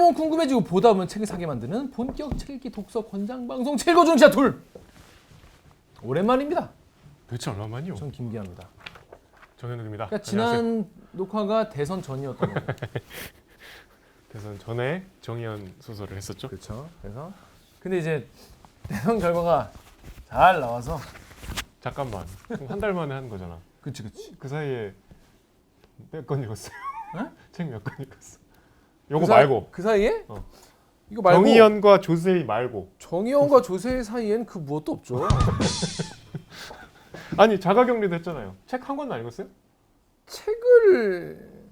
보면 궁금해지고 보다 보면 책을 사게 만드는 본격 책 읽기 독서 권장 방송 책고 중시자 둘. 오랜만입니다. 도대체 얼마만이요? 전 김기아입니다. 정현욱입니다. 그러니까 지난 녹화가 대선 전이었던 거예요. 대선 전에 정의연 소설을 했었죠. 그렇죠. 그래서 근데 이제 대선 결과가 잘 나와서 잠깐만, 한 달 만에 한 거잖아. 그치. 그 사이에 몇 권 읽었어요? 네? 책 몇 권 읽었어? 요거 말고. 그 사이에 어. 이거 말고 정의연과 조세희 말고. 정의연과 조세희 사이엔 그 무엇도 없죠. 아니 자가격리도 했잖아요. 책 한 권도 안 읽었어요? 책을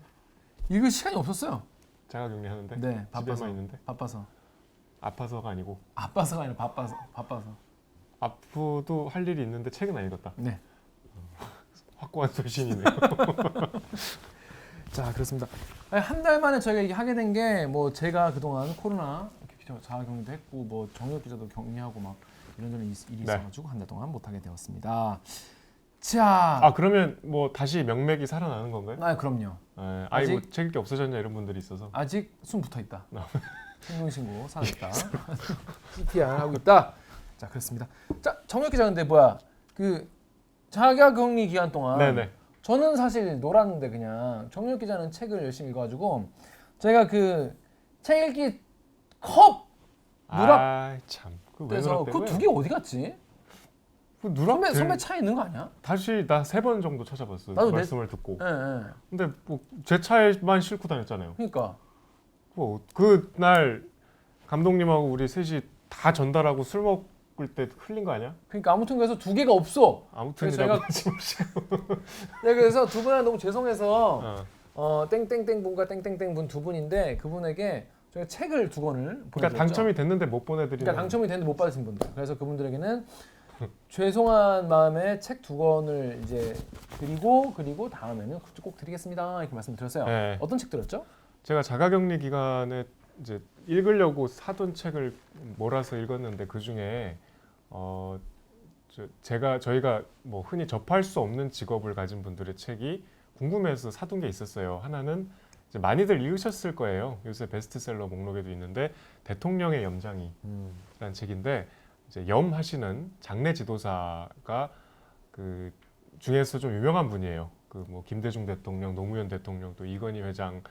읽을 시간이 없었어요. 자가격리 하는데? 네, 바빠서. 집에만 있는데? 바빠서. 아파서가 아니고. 아빠서가 아니라 바빠서. 아프도 할 일이 있는데 책은 안 읽었다. 네. 확고한 소신이네요. 자, 그렇습니다. 한 달 만에 저희가 이게 하게 된 게 뭐 제가 그동안 코로나 자가격리도 했고 뭐 정혁 기자도 격리하고 막 이런저런 일이 있어가지고 한 달 동안 못 하게 되었습니다. 자, 아 그러면 뭐 다시 명맥이 살아나는 건가요? 그럼요. 아이고 아직- 책 읽기 없어졌냐 이런 분들이 있어서. 아직 숨 붙어 있다. 생명신고 사겠다. CTR 하고 있다. 자, 그렇습니다. 자, 정혁 기자 근데 뭐야 그 자가격리 기간 동안 네네. 저는 사실 놀았는데 그냥 정혁 기자는 책을 열심히 읽어가지고 제가 그 책 읽기 컵 누락 참. 그래서 그 두 개 어디 갔지? 그 누락 선배 차에 있는 거 아니야? 다시 나 3번 정도 찾아봤어요. 나도 말씀을 듣고. 예. 근데 뭐 제 차에만 싣고 다녔잖아요. 그러니까 뭐 그날 감독님하고 우리 셋이 다 전달하고 술 먹을 때 흘린 거 아니야? 아무튼 그래서 두 개가 없어. 아무튼이라고 그래서 하지 마시고. 네, 그래서 두 분한테 너무 죄송해서 어. 땡땡땡 분과 땡땡땡 분 두 분인데 그분에게 저희가 책을 두 권을 보내드렸죠. 그러니까 당첨이 됐는데 못 보내드리는. 그러니까 당첨이 됐는데 못 받으신 분들. 그래서 그분들에게는 죄송한 마음에 책 두 권을 이제 드리고 그리고 다음에는 꼭 드리겠습니다 이렇게 말씀드렸어요. 네. 어떤 책 드렸죠? 제가 자가격리 기간에 이제 읽으려고 사둔 책을 몰아서 읽었는데 그 중에 저희가 뭐 흔히 접할 수 없는 직업을 가진 분들의 책이 궁금해서 사둔 게 있었어요. 하나는 이제 많이들 읽으셨을 거예요. 요새 베스트셀러 목록에도 있는데 대통령의 염장이라는 책인데 이제 염 하시는 장례 지도사가 그 중에서 좀 유명한 분이에요. 그 뭐 김대중 대통령, 노무현 대통령 또 이건희 회장을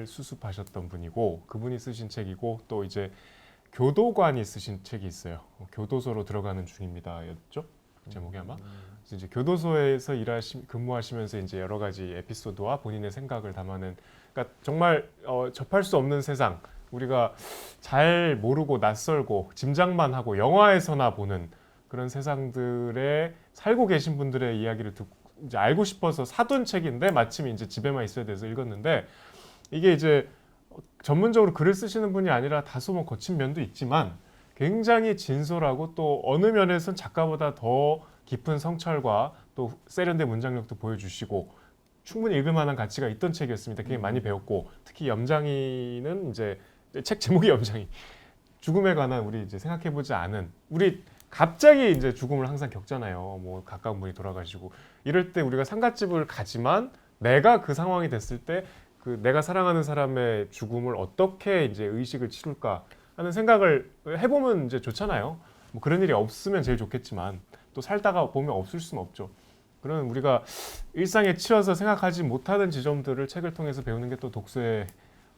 수습하셨던 분이고 그분이 쓰신 책이고 또 이제 교도관이 쓰신 책이 있어요. 교도소로 들어가는 중입니다였죠. 제목이 아마 이제 교도소에서 근무하시면서 이제 여러 가지 에피소드와 본인의 생각을 담아낸 그러니까 정말 접할 수 없는 세상 우리가 잘 모르고 낯설고 짐작만 하고 영화에서나 보는 그런 세상들에 살고 계신 분들의 이야기를 듣고 이제 알고 싶어서 사둔 책인데 마침 이제 집에만 있어야 돼서 읽었는데 이게 이제 전문적으로 글을 쓰시는 분이 아니라 다소 뭐 거친 면도 있지만 굉장히 진솔하고 또 어느 면에서는 작가보다 더 깊은 성찰과 또 세련된 문장력도 보여주시고 충분히 읽을 만한 가치가 있던 책이었습니다. 굉장히 많이 배웠고 특히 염장이는 이제 책 제목이 염장이 죽음에 관한 우리 이제 생각해보지 않은 우리 갑자기 이제 죽음을 항상 겪잖아요. 뭐 가까운 분이 돌아가시고 이럴 때 우리가 상갓집을 가지만 내가 그 상황이 됐을 때 그 내가 사랑하는 사람의 죽음을 어떻게 이제 의식을 치룰까 하는 생각을 해보면 이제 좋잖아요. 뭐 그런 일이 없으면 제일 좋겠지만 또 살다가 보면 없을 수는 없죠. 그런 우리가 일상에 치여서 생각하지 못하는 지점들을 책을 통해서 배우는 게 또 독서의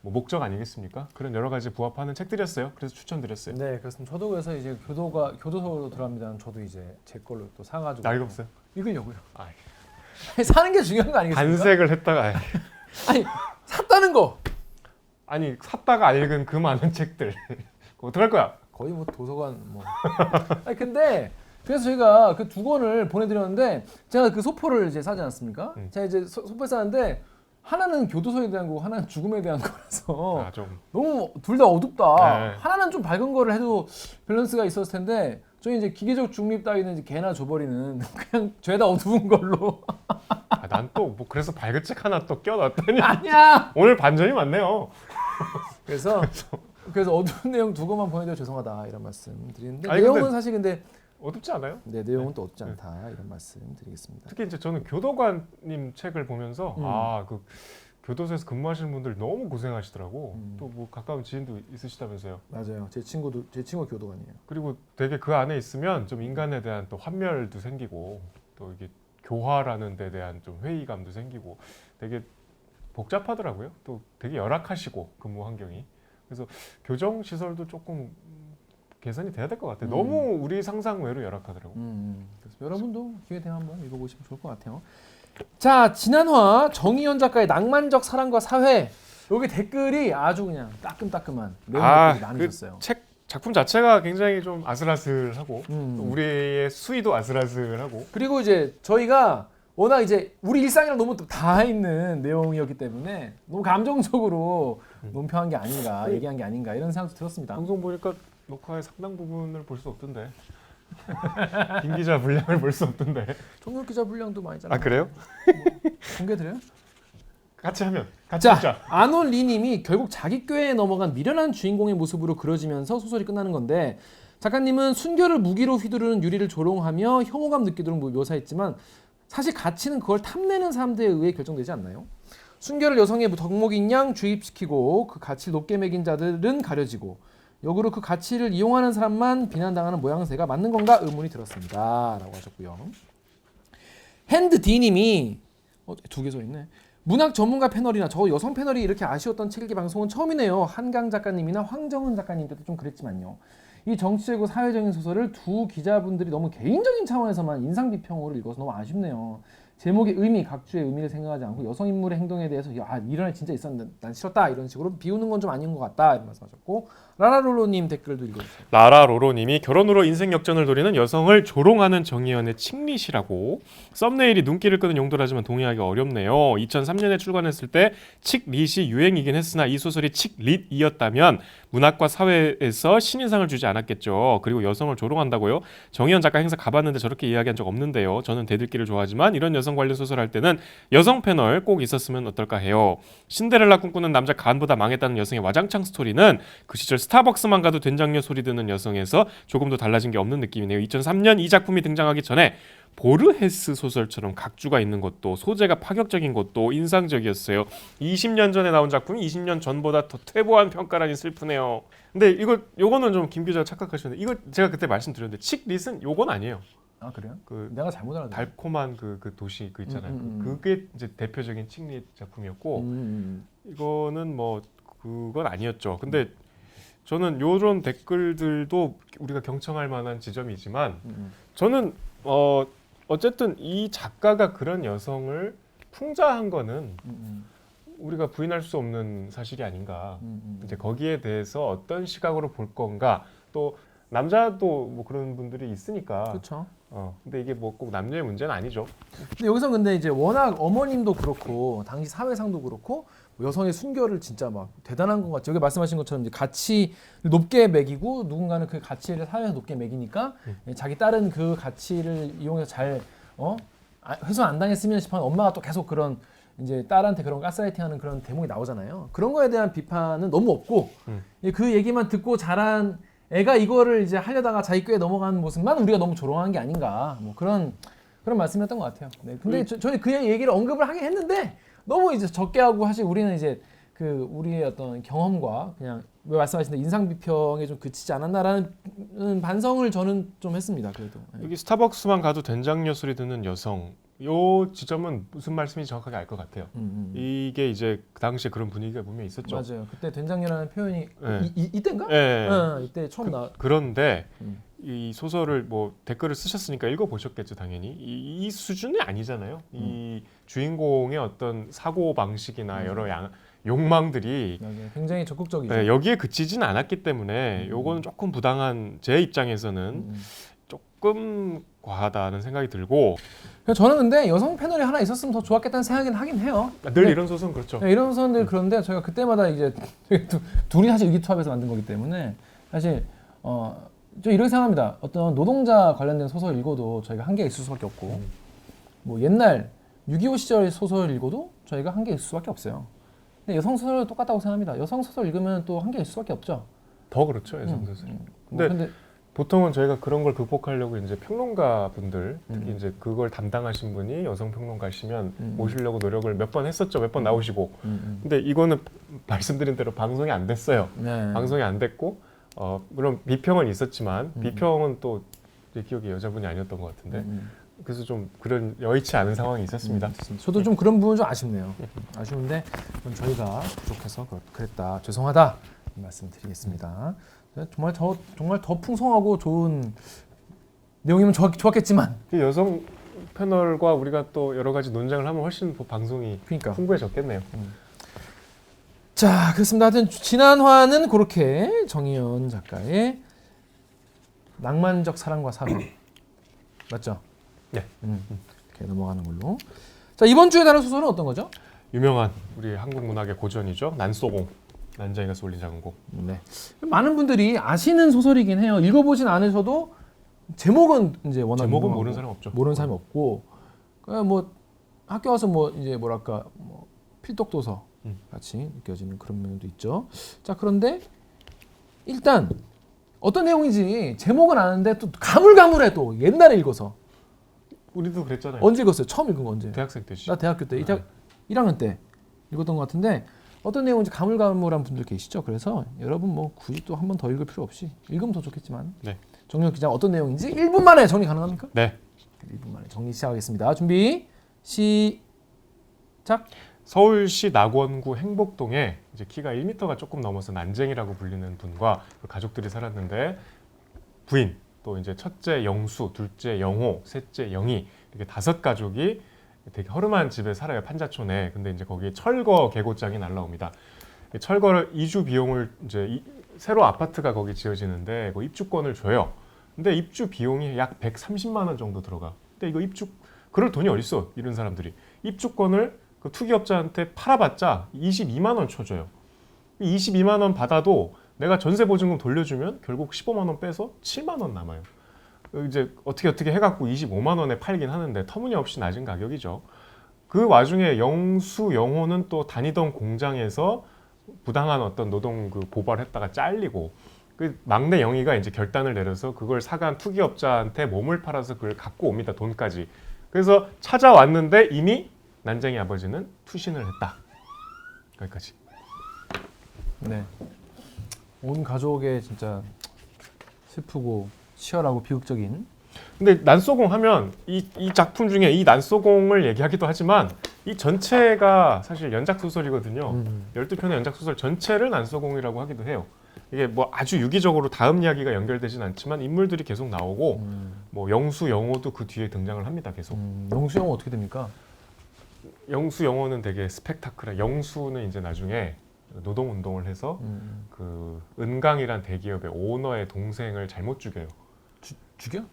뭐 목적 아니겠습니까? 그런 여러 가지 부합하는 책들이었어요. 그래서 추천드렸어요. 네, 그렇습니다. 저도 그래서 이제 교도소로 들어갑니다. 저도 이제 제 걸로 또 사가지고 나 읽었어요. 읽으려고요. 아이. 사는 게 중요한 거 아니겠습니까? 반색을 했다가 아니 샀다는 거 아니 샀다가 안 읽은 그 많은 책들 어떡할 거야? 거의 뭐 도서관 뭐. 아니 근데 그래서 저희가 그 두 권을 보내드렸는데 제가 그 소포를 이제 사지 않았습니까? 제가 이제 소포를 사는데 하나는 교도소에 대한 거고 하나는 죽음에 대한 거라서 좀 너무 둘 다 어둡다. 네. 하나는 좀 밝은 거를 해도 밸런스가 있었을 텐데 저희 이제 기계적 중립 따위는 이제 개나 줘버리는 그냥 죄다 어두운 걸로. 난 또 뭐 그래서 밝은 책 하나 또 껴놨더니 아니야. 오늘 반전이 많네요. 그래서 어두운 내용 두 권만 보내드려 죄송하다 이런 말씀 드리는데 아니, 내용은 근데 사실 근데 어둡지 않아요? 네 내용은 또 어둡지 않다 이런 말씀 드리겠습니다. 특히 이제 저는 교도관님 책을 보면서 그 교도소에서 근무하시는 분들 너무 고생하시더라고. 또 뭐 가까운 지인도 있으시다면서요. 맞아요. 제 친구 교도관이에요. 그리고 되게 그 안에 있으면 좀 인간에 대한 또 환멸도 생기고 또 이게 교화라는 데 대한 좀 회의감도 생기고 되게 복잡하더라고요. 또 되게 열악하시고 근무 환경이. 그래서 교정 시설도 조금 개선이 돼야 될 것 같아요. 너무 우리 상상 외로 열악하더라고. 그래서 여러분도 기회 되면 한번 읽어보시면 좋을 것 같아요. 자, 지난화 정의연 작가의 낭만적 사랑과 사회. 여기 댓글이 아주 그냥 따끔따끔한 내용 댓글이 많으셨어요. 책 작품 자체가 굉장히 좀 아슬아슬하고 또 음. 우리의 수위도 아슬아슬하고 그리고 이제 저희가 워낙 이제 우리 일상이랑 너무 다 있는 내용이었기 때문에 너무 감정적으로 논평한 게 아닌가, 얘기한 게 아닌가 이런 생각도 들었습니다. 방송 보니까 녹화의 상당 부분을 볼 수 없던데. 김 기자 분량을 볼 수 없던데. 종혁 기자 분량도 많이 잘라. 아 그래요? 공개드려요? 같이 하면 같이 자, 하자. 아놀 리님이 결국 자기 꾀에 넘어간 미련한 주인공의 모습으로 그려지면서 소설이 끝나는 건데 작가님은 순결을 무기로 휘두르는 유리를 조롱하며 혐오감 느끼도록 묘사했지만 사실 가치는 그걸 탐내는 사람들에 의해 결정되지 않나요? 순결을 여성의 덕목인 양 주입시키고 그 가치를 높게 매긴 자들은 가려지고 역으로 그 가치를 이용하는 사람만 비난당하는 모양새가 맞는 건가 의문이 들었습니다. 라고 하셨고요. 핸드 D님이 두 개 써있네. 문학 전문가 패널이나 저 여성 패널이 이렇게 아쉬웠던 책 읽기 방송은 처음이네요. 한강 작가님이나 황정은 작가님 때도 좀 그랬지만요. 이 정치적이고 사회적인 소설을 두 기자분들이 너무 개인적인 차원에서만 인상 비평으로 읽어서 너무 아쉽네요. 제목의 의미, 각주의 의미를 생각하지 않고 여성 인물의 행동에 대해서 야 이런 애 진짜 있었는데 난 싫었다 이런 식으로 비우는 건 좀 아닌 것 같다 이런 말씀하셨고 라라롤로님 댓글도 읽어주세요. 라라로로님이 결혼으로 인생 역전을 노리는 여성을 조롱하는 정의연의 칙릿이라고. 썸네일이 눈길을 끄는 용도라지만 동의하기 어렵네요. 2003년에 출간했을 때 칙릿이 유행이긴 했으나 이 소설이 칙릿이었다면 문학과 사회에서 신인상을 주지 않았겠죠. 그리고 여성을 조롱한다고요? 정의연 작가 행사 가봤는데 저렇게 이야기한 적 없는데요. 저는 대들기를 좋아하지만 이런 여성 관련 소설 할 때는 여성 패널 꼭 있었으면 어떨까 해요. 신데렐라 꿈꾸는 남자 간보다 망했다는 여성의 와장창 스토리는 그 시절 스타벅스만 가도 된장녀 소리 듣는 여성에서 조금도 달라진 게 없는 느낌이네요. 2003년 이 작품이 등장하기 전에 보르헤스 소설처럼 각주가 있는 것도 소재가 파격적인 것도 인상적이었어요. 20년 전에 나온 작품이 20년 전보다 더 퇴보한 평가라니 슬프네요. 근데 요거는 좀 김 기자가 착각하셨는데 이거 제가 그때 말씀드렸는데 칙릿은 요건 아니에요. 아 그래요? 그 내가 잘못 알았네. 달콤한 그 도시 그 있잖아요. 그게 이제 대표적인 칙릿 작품이었고 이거는 뭐 그건 아니었죠. 근데 저는 요런 댓글들도 우리가 경청할 만한 지점이지만 저는 어쨌든 이 작가가 그런 여성을 풍자한 거는 우리가 부인할 수 없는 사실이 아닌가. 이제 거기에 대해서 어떤 시각으로 볼 건가. 또 남자도 뭐 그런 분들이 있으니까. 그렇죠. 근데 이게 뭐 꼭 남녀의 문제는 아니죠. 근데 여기서 근데 이제 워낙 어머님도 그렇고 당시 사회상도 그렇고 여성의 순결을 진짜 막 대단한 것 같죠. 여기 말씀하신 것처럼 이제 가치를 높게 매기고 누군가는 그 가치를 사회에서 높게 매기니까 자기 딸은 그 가치를 이용해서 잘 훼손 안 당했으면 싶은 엄마가 또 계속 그런 이제 딸한테 그런 가스라이팅하는 그런 대목이 나오잖아요. 그런 거에 대한 비판은 너무 없고 그 얘기만 듣고 자란 애가 이거를 이제 하려다가 자기 꾀에 넘어가는 모습만 우리가 너무 조롱한 게 아닌가 뭐 그런 말씀이었던 것 같아요. 네. 근데 저희 그 얘기를 언급을 하긴 했는데 너무 이제 적게 하고 사실 우리는 이제 그 우리의 어떤 경험과 그냥 왜 말씀하신 대로 인상 비평에 좀 그치지 않았나라는 반성을 저는 좀 했습니다. 그래도 여기 스타벅스만 가도 된장녀 소리 듣는 여성 요 지점은 무슨 말씀인지 정확하게 알 것 같아요. 이게 이제 그 당시에 그런 분위기가 분명히 있었죠. 맞아요. 그때 된장녀라는 표현이 네. 이때인가? 네. 이때 처음 그런데 이 소설을 뭐 댓글을 쓰셨으니까 읽어보셨겠죠, 당연히. 이 수준이 아니잖아요. 이 주인공의 어떤 사고 방식이나 여러 욕망들이 맞아요. 굉장히 적극적이죠. 네, 여기에 그치진 않았기 때문에 요거는 조금 부당한 제 입장에서는 조금 과하다는 생각이 들고. 저는 근데 여성 패널이 하나 있었으면 더 좋았겠다는 생각은 하긴 해요. 늘 이런 소설은 그렇죠. 네, 이런 소설들 그런데 저희가 그때마다 이제 둘이 사실 의기투합해서 만든 거기 때문에 사실 저 이렇게 생각합니다. 어떤 노동자 관련된 소설 읽어도 저희가 한계가 있을 수밖에 없고 뭐 옛날 6.25 시절 소설 읽어도 저희가 한계가 있을 수밖에 없어요. 근데 여성 소설도 똑같다고 생각합니다. 여성 소설 읽으면 또 한계가 있을 수밖에 없죠. 더 그렇죠, 여성 소설. 근데 보통은 저희가 그런 걸 극복하려고 이제 평론가 분들 특히 이제 그걸 담당하신 분이 여성 평론가시면 모시려고 노력을 몇 번 했었죠. 몇 번 나오시고. 근데 이거는 말씀드린 대로 방송이 안 됐어요. 네. 방송이 안 됐고 물론 비평은 있었지만 비평은 또 제 기억에 여자분이 아니었던 것 같은데 그래서 좀 그런 여의치 않은 상황이 있었습니다. 저도 좀 그런 부분 좀 아쉽네요. 아쉬운데 그건 저희가 부족해서 그랬다. 죄송하다 이 말씀드리겠습니다. 정말 더 풍성하고 좋은 내용이면 좋았겠지만 그 여성 패널과 우리가 또 여러 가지 논쟁을 하면 훨씬 더 방송이 그러니까. 풍부해졌겠네요. 자, 그렇습니다. 하여튼 지난 화는 그렇게 정희연 작가의 낭만적 사랑과 사랑 맞죠? 네. 이렇게 넘어가는 걸로. 자, 이번 주에 다른 소설은 어떤 거죠? 유명한 우리 한국 문학의 고전이죠. 난소공. 난장이가 쏠린 작은 공. 네. 많은 분들이 아시는 소설이긴 해요. 읽어보진 않으셔도 제목은 이제 워낙 제목은 유명하고 모르는 사람 없죠. 모르는 사람이 없고, 그냥 뭐 학교 와서 뭐 이제 뭐랄까 뭐 필독도서 같이 느껴지는 그런 면도 있죠. 자, 그런데 일단 어떤 내용인지 제목은 아는데 또 가물가물해. 또 옛날에 읽어서. 우리도 그랬잖아요. 언제 읽었어요? 처음 읽은 거 언제? 대학생 때지. 나 대학교 때 1학년 때 읽었던 것 같은데 어떤 내용인지 가물가물한 분들 계시죠. 그래서 여러분 뭐 굳이 또 한 번 더 읽을 필요 없이 읽으면 더 좋겠지만 네. 정리혁 기자 어떤 내용인지 1분 만에 정리 가능합니까? 네. 1분 만에 정리 시작하겠습니다. 준비 시작. 서울시 낙원구 행복동에 이제 키가 1m가 조금 넘어서 난쟁이라고 불리는 분과 그 가족들이 살았는데 부인 또 이제 첫째 영수, 둘째 영호, 셋째 영희 이렇게 5가족이 되게 허름한 집에 살아요. 판자촌에. 근데 이제 거기에 철거 계고장이 날라옵니다. 철거를 이주 비용을 이제 새로 아파트가 거기 지어지는데 그 입주권을 줘요. 근데 입주 비용이 약 130만 원 정도 들어가. 근데 이거 그럴 돈이 어디 있어? 이런 사람들이 입주권을 그 투기업자한테 팔아봤자 22만 원 쳐줘요. 22만 원 받아도 내가 전세 보증금 돌려주면 결국 15만 원 빼서 7만 원 남아요. 이제 어떻게 해갖고 25만 원에 팔긴 하는데 터무니없이 낮은 가격이죠. 그 와중에 영수, 영호는 또 다니던 공장에서 부당한 어떤 노동 그 고발했다가 잘리고 그 막내 영희가 이제 결단을 내려서 그걸 사간 투기업자한테 몸을 팔아서 그걸 갖고 옵니다. 돈까지. 그래서 찾아왔는데 이미 난쟁이 아버지는 투신을 했다. 여기까지. 네. 온 가족의 진짜 슬프고 치열하고 비극적인. 근데 난소공 하면 이 작품 중에 이 난소공을 얘기하기도 하지만 이 전체가 사실 연작 소설이거든요. 12편의 연작 소설 전체를 난소공이라고 하기도 해요. 이게 뭐 아주 유기적으로 다음 이야기가 연결되진 않지만 인물들이 계속 나오고 뭐 영수, 영호도 그 뒤에 등장을 합니다. 계속. 영수 영호 어떻게 됩니까? 영수, 영호는 되게 스펙타클해. 영수는 이제 나중에 노동운동을 해서 그 은강이란 대기업의 오너의 동생을 잘못 죽여요. 죽여?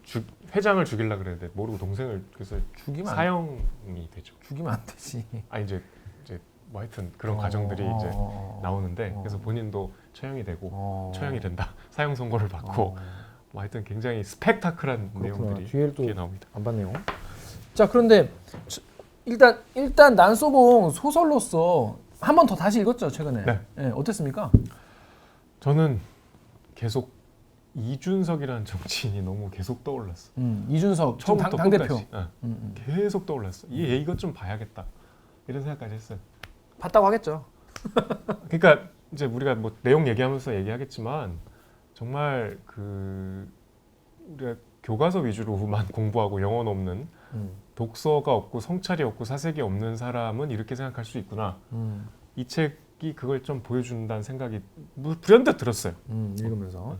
회장을 죽이려고 그랬는데 모르고 동생을 그래서 죽이면 사형이 되죠. 죽이면 안 되지. 아 이제 뭐 하여튼 그런 과정들이 이제 나오는데 그래서 본인도 처형이 되고 처형이 된다. 사형 선고를 받고 뭐 하여튼 굉장히 스펙타클한 내용들이 뒤에 나옵니다. 안 봤네요. 자, 그런데 일단 난소공 소설로서 한 번 더 다시 읽었죠 최근에. 네. 네, 어땠습니까? 저는 계속 이준석이라는 정치인이 너무 계속 떠올랐어. 이준석 처음부터 당 대표. 계속 떠올랐어. 이것 좀 봐야겠다 이런 생각까지 했어요. 봤다고 하겠죠. 그러니까 이제 우리가 뭐 내용 얘기하면서 얘기하겠지만 정말 그 우리가 교과서 위주로만 공부하고 영혼 없는 독서가 없고 성찰이 없고 사색이 없는 사람은 이렇게 생각할 수 있구나. 이 책이 그걸 좀 보여준다는 생각이 불현듯 들었어요. 읽으면서.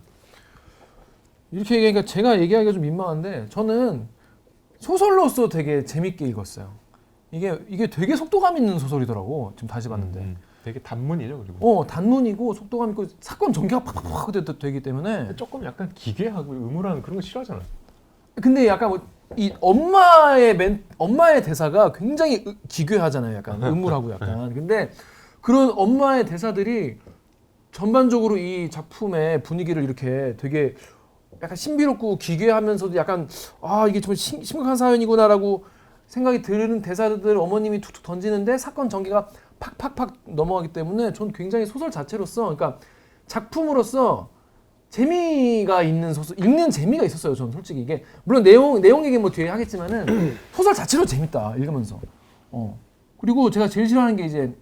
이렇게 얘기하니까 제가 얘기하기가 좀 민망한데 저는 소설로서 되게 재밌게 읽었어요. 이게 되게 속도감 있는 소설이더라고. 지금 다시 봤는데. 되게 단문이죠, 그리고. 단문이고 속도감 있고 사건 전개가 팍팍팍 되기 때문에 조금 약간 기괴하고 의무라는 그런 거 싫어하잖아. 근데 약간 뭐 이 엄마의 대사가 굉장히 기괴하잖아요. 약간 음울하고 약간. 근데 그런 엄마의 대사들이 전반적으로 이 작품의 분위기를 이렇게 되게 약간 신비롭고 기괴하면서도 약간 이게 정말 심각한 사연이구나라고 생각이 드는 대사들 어머님이 툭툭 던지는데 사건 전개가 팍팍팍 넘어가기 때문에 전 굉장히 소설 자체로서 그러니까 작품으로서 재미가 있는 소설, 읽는 재미가 있었어요. 저는 솔직히 이게 물론 내용 얘기 뭐 뒤에 하겠지만은 소설 자체로 재밌다 읽으면서. 그리고 제가 제일 싫어하는 게 이제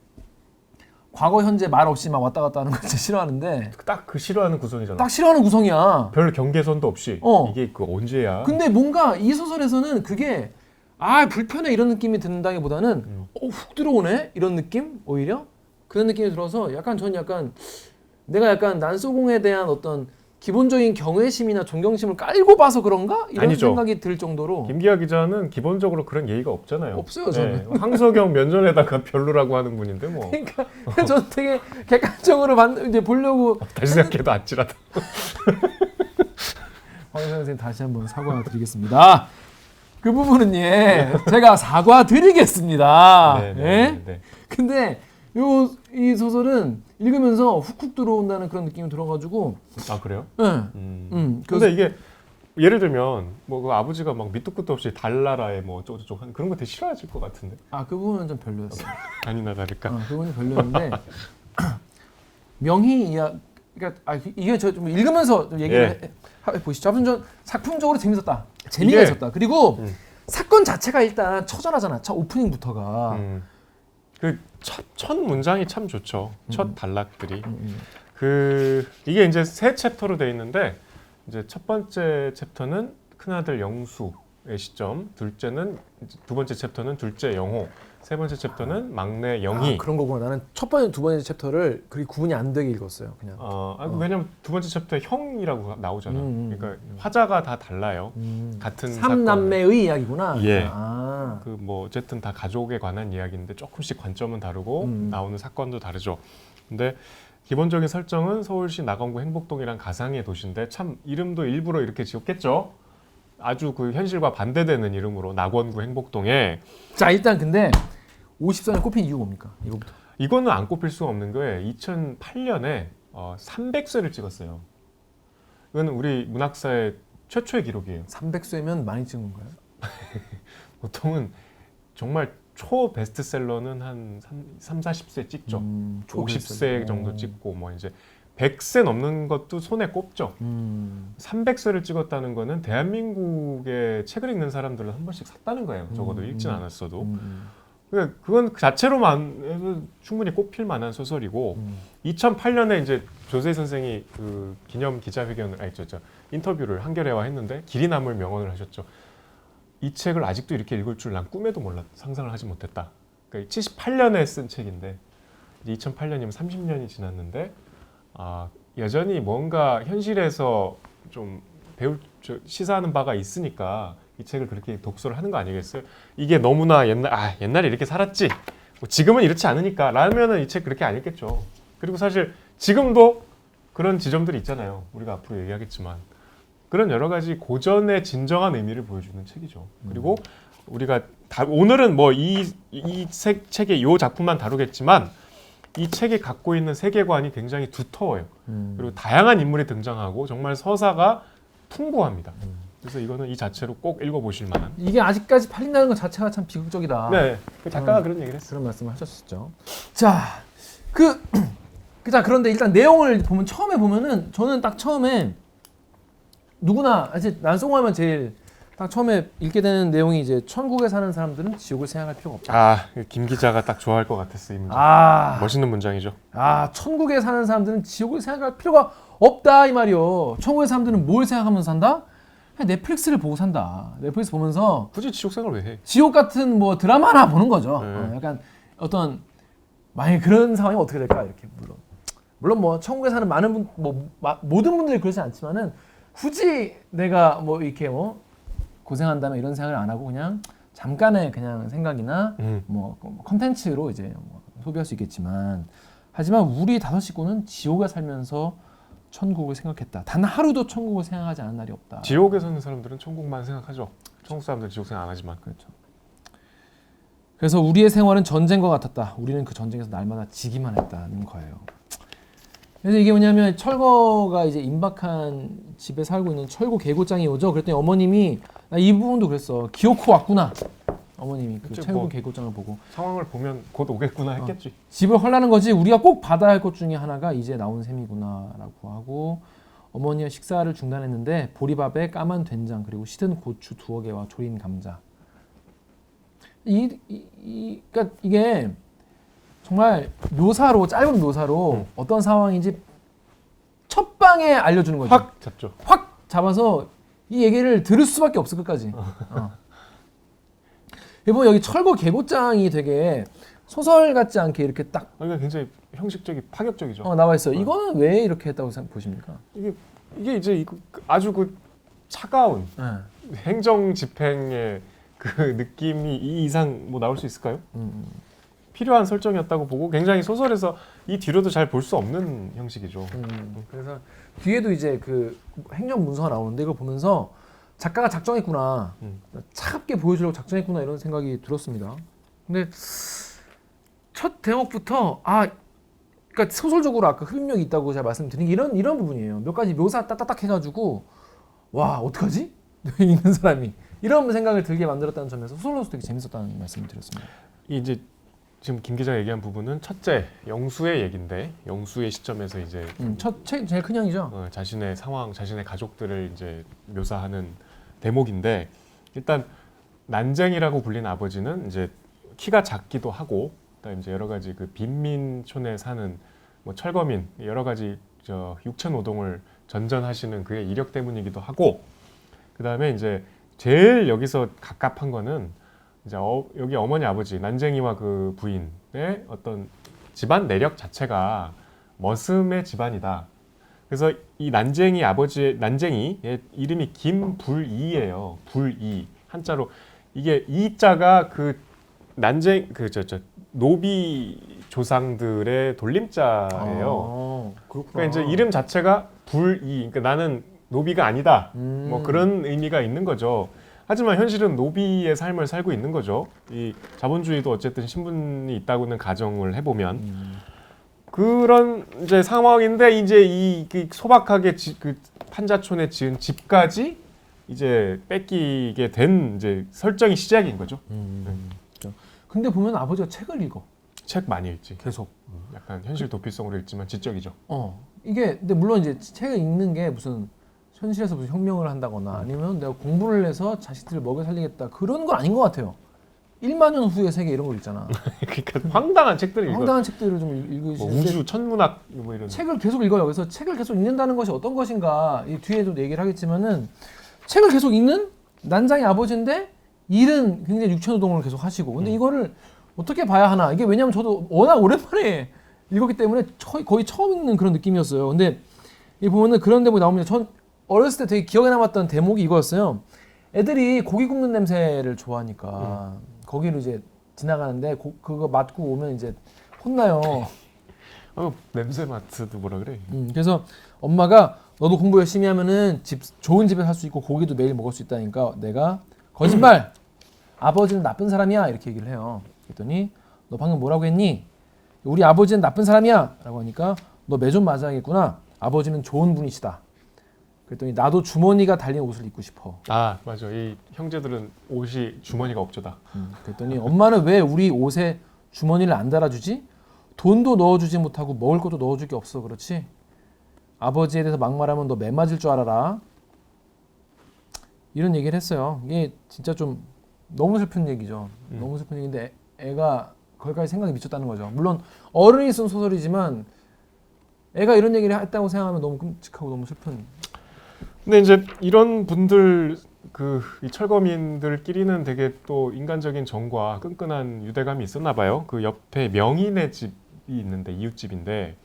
과거 현재 말 없이 막 왔다 갔다 하는 걸 진짜 싫어하는데 딱 그 싫어하는 구성이잖아. 딱 싫어하는 구성이야. 별 경계선도 없이 이게 그 언제야? 근데 뭔가 이 소설에서는 그게 불편해 이런 느낌이 든다기보다는 훅 들어오네 이런 느낌 오히려 그런 느낌이 들어서 저는 내가 약간 난소공에 대한 어떤 기본적인 경외심이나 존경심을 깔고 봐서 그런가 이런 아니죠. 생각이 들 정도로 김기하 기자는 기본적으로 그런 예의가 없잖아요. 없어요 저는. 네, 황석영 면전에다가 별로라고 하는 분인데 뭐. 그러니까 저는 되게 객관적으로 이제 보려고 다시 생각해도 아찔하다. 황 선생님 다시 한번 사과드리겠습니다. 그 부분은 제가 사과드리겠습니다. 네. 근데 이 소설은 읽으면서 훅훅 들어온다는 그런 느낌이 들어가지고 아 그래요? 네. 근데 이게 예를 들면 뭐 그 아버지가 막 밑도 끝도 없이 달나라에 뭐 어쩌고저쩌고 하는 그런 거 되게 싫어하실 것 같은데. 그 부분은 좀 별로였어요. 아니나 다를까. 그 부분이 별로였는데 명희 그러니까 이게 저 좀 읽으면서 좀 얘기를 보시죠. 아무튼 전 작품적으로 재밌었다. 재미가 있었다. 그리고 사건 자체가 일단 처절하잖아. 첫 오프닝부터가. 그 첫 문장이 참 좋죠. 첫 단락들이. 이게 이제 세 챕터로 돼 있는데 이제 첫 번째 챕터는 큰아들 영수의 시점, 두 번째 챕터는 둘째 영호, 세 번째 챕터는 막내 영희. 그런 거구나. 나는 첫 번째, 두 번째 챕터를 그렇게 구분이 안 되게 읽었어요. 그냥. 왜냐면 두 번째 챕터에 형이라고 나오잖아. 그러니까 화자가 다 달라요. 같은 삼남매의 이야기구나. 예. 그 뭐 어쨌든 다 가족에 관한 이야기인데 조금씩 관점은 다르고 나오는 사건도 다르죠. 근데 기본적인 설정은 서울시 낙원구 행복동이란 가상의 도시인데 참 이름도 일부러 이렇게 지었겠죠. 아주 그 현실과 반대되는 이름으로 낙원구 행복동에. 자 일단 근데 50선에 꼽힌 이유가 뭡니까? 이거부터. 이거는 안 꼽힐 수가 없는 게 2008년에 300쇄를 찍었어요. 이건 우리 문학사의 최초의 기록이에요. 300쇄면 많이 찍은 건가요? 보통은 정말 초 베스트셀러는 한 40쇄 찍죠. 50쇄 정도 찍고 뭐 이제 100쇄 넘는 것도 손에 꼽죠. 300쇄를 찍었다는 거는 대한민국의 책을 읽는 사람들은 한 번씩 샀다는 거예요. 적어도 읽진 않았어도. 그건 그 자체로만 해도 충분히 꼽힐 만한 소설이고 2008년에 이제 조세희 선생이 그 기념 기자회견을 인터뷰를 한겨레와 했는데 길이 남을 명언을 하셨죠. 이 책을 아직도 이렇게 읽을 줄 난 꿈에도 상상을 하지 못했다. 그러니까 78년에 쓴 책인데 이제 2008년이면 30년이 지났는데 여전히 뭔가 현실에서 좀 시사하는 바가 있으니까 이 책을 그렇게 독서를 하는 거 아니겠어요? 이게 너무나 옛날에 이렇게 살았지. 뭐 지금은 이렇지 않으니까 라면은 이 책 그렇게 안 읽겠죠. 그리고 사실 지금도 그런 지점들이 있잖아요. 우리가 앞으로 얘기하겠지만 그런 여러 가지 고전의 진정한 의미를 보여주는 책이죠. 그리고 우리가 오늘은 뭐 이 책의 이 작품만 다루겠지만 이 책이 갖고 있는 세계관이 굉장히 두터워요. 그리고 다양한 인물이 등장하고 정말 서사가 풍부합니다. 그래서 이거는 이 자체로 꼭 읽어보실 만한. 이게 아직까지 팔린다는 것 자체가 참 비극적이다. 네, 그 작가가 그런 얘기를 했어요. 그런 말씀을 하셨었죠. 자, 그런데 일단 내용을 보면 처음에 보면은 저는 딱 처음에 누구나 이제 난송하면 제일 딱 처음에 읽게 되는 내용이 이제 천국에 사는 사람들은 지옥을 생각할 필요가 없다. 김 기자가 딱 좋아할 것 같았어 이 문장. 멋있는 문장이죠. 천국에 사는 사람들은 지옥을 생각할 필요가 없다 이 말이요. 천국의 사람들은 뭘 생각하면서 산다? 그냥 넷플릭스를 보고 산다. 넷플릭스 보면서 굳이 지옥 생각을 왜 해? 지옥 같은 뭐 드라마나 보는 거죠. 약간 어떤 만약 그런 상황이 어떻게 될까 이렇게 물론 뭐 천국에 사는 많은 분 모든 분들이 그러지 않지만은 굳이 내가 뭐 이렇게 뭐 고생한다면 이런 생각을 안 하고 그냥 잠깐의 그냥 생각이나 뭐 컨텐츠로 이제 뭐 소비할 수 있겠지만 하지만 우리 다섯 식구는 지옥에 살면서 천국을 생각했다. 단 하루도 천국을 생각하지 않은 날이 없다. 지옥에 사는 사람들은 천국만 생각하죠. 천국 사람들은 지옥 생각 안 하지만. 그렇죠. 그래서 우리의 생활은 전쟁과 같았다. 우리는 그 전쟁에서 날마다 지기만 했다는 거예요. 그래서 이게 뭐냐면 철거가 이제 임박한 집에 살고 있는 철구 계고장이 오죠. 그랬더니 어머님이 이 부분도 그랬어. 기어코 왔구나. 어머님이 그 철구 뭐 계고장을 보고 상황을 보면 곧 오겠구나 했겠지. 집을 헐라는 거지. 우리가 꼭 받아야 할 것 중에 하나가 이제 나온 셈이구나라고 하고 어머니와 식사를 중단했는데 보리밥에 까만 된장 그리고 시든 고추 2개와 조린 감자. 그러니까 이게 정말 묘사로 짧은 묘사로 어떤 상황인지 첫 방에 알려주는 거죠. 확 잡죠. 확 잡아서 이 얘기를 들을 수밖에 없을 끝까지. 여러분 여기 철거 계보장이 되게 소설 같지 않게 이렇게 딱 그러니까 굉장히 형식적이 파격적이죠. 나와 있어요. 이거는 왜 이렇게 했다고 보십니까? 이게 이제 아주 그 차가운 행정 집행의 그 느낌이 이 이상 뭐 나올 수 있을까요? 필요한 설정이었다고 보고 굉장히 소설에서 이 뒤로도 잘 볼 수 없는 형식이죠. 그래서 뒤에도 이제 그 행정 문서가 나오는데 이걸 보면서 작가가 작정했구나, 차갑게 보여주려고 작정했구나 이런 생각이 들었습니다. 근데 첫 대목부터 그러니까 소설적으로 아까 흡입력이 있다고 제가 말씀드린 게 이런 부분이에요. 몇 가지 묘사 딱딱딱 해가지고 와 어떡하지? 읽는 사람이 이런 생각을 들게 만들었다는 점에서 소설로서 되게 재밌었다는 말씀을 드렸습니다. 이제 지금 김 기자가 얘기한 부분은 첫째 영수의 얘긴데 영수의 시점에서 이제 제일 큰 형이죠. 자신의 상황, 자신의 가족들을 이제 묘사하는 대목인데 일단 난쟁이라고 불린 아버지는 이제 키가 작기도 하고 그다음에 이제 여러 가지 그 빈민촌에 사는 뭐 철거민 여러 가지 육체 노동을 전전하시는 그의 이력 때문이기도 하고 그다음에 이제 제일 여기서 갑갑한 거는 이제 여기 어머니 아버지 난쟁이와 그 부인의 어떤 집안 내력 자체가 머슴의 집안이다. 그래서 이 난쟁이 아버지의 난쟁이의 이름이 김불이예요. 불이 한자로 이게 이자가 그 난쟁 노비 조상들의 돌림자예요. 그러니까 이제 이름 자체가 불이 그러니까 나는 노비가 아니다. 뭐 그런 의미가 있는 거죠. 하지만 현실은 노비의 삶을 살고 있는 거죠. 이 자본주의도 어쨌든 신분이 있다고는 가정을 해보면 그런 이제 상황인데 이제 이 소박하게 그 판자촌에 지은 집까지 이제 뺏기게 된 이제 설정이 시작인 거죠. 근데 보면 아버지가 책을 읽어. 책 많이 읽지. 계속. 약간 현실 도피성으로 읽지만 지적이죠. 이게 근데 물론 이제 책을 읽는 게 무슨 현실에서 무슨 혁명을 한다거나 아니면 내가 공부를 해서 자식들을 먹여 살리겠다 그런 건 아닌 것 같아요. 1만 년 후의 세계 이런 거 읽잖아. 그러니까 황당한 책들을 읽어. 황당한 책들을 좀 읽으시는데 뭐 우주 천문학 뭐 이런. 책을 계속 읽어요. 그래서 책을 계속 읽는다는 것이 어떤 것인가 이 뒤에도 얘기를 하겠지만은 책을 계속 읽는 난장의 아버지인데 일은 굉장히 육체노동을 계속 하시고 근데 이거를 어떻게 봐야 하나 이게 왜냐하면 저도 워낙 오랜만에 읽었기 때문에 거의 처음 읽는 그런 느낌이었어요. 근데 이 보면은 그런 대목이 나옵니다. 전 어렸을 때 되게 기억에 남았던 대목이 이거였어요. 애들이 고기 굽는 냄새를 좋아하니까 거기로 이제 지나가는데 그거 맡고 오면 이제 혼나요. 냄새 맡도 뭐라 그래. 그래서 엄마가 너도 공부 열심히 하면은 좋은 집에 살 수 있고 고기도 매일 먹을 수 있다니까 내가 거짓말! 아버지는 나쁜 사람이야 이렇게 얘기를 해요. 그랬더니 너 방금 뭐라고 했니? 우리 아버지는 나쁜 사람이야 라고 하니까 너 매 좀 맞아야겠구나. 아버지는 좋은 분이시다. 그랬더니 나도 주머니가 달린 옷을 입고 싶어. 맞아. 이 형제들은 옷이 주머니가 없죠다. 그랬더니 엄마는 왜 우리 옷에 주머니를 안 달아주지? 돈도 넣어주지 못하고 먹을 것도 넣어줄 게 없어 그렇지? 아버지에 대해서 막말하면 너 매 맞을 줄 알아라. 이런 얘기를 했어요. 이게 진짜 좀 너무 슬픈 얘기죠. 너무 슬픈 얘기인데 애가 거기까지 생각이 미쳤다는 거죠. 물론 어른이 쓴 소설이지만 애가 이런 얘기를 했다고 생각하면 너무 끔찍하고 너무 슬픈. 근데 이제 이런 분들 이 철거민들끼리는 되게 또 인간적인 정과 끈끈한 유대감이 있었나 봐요. 그 옆에 명인의 집이 있는데 이웃집인데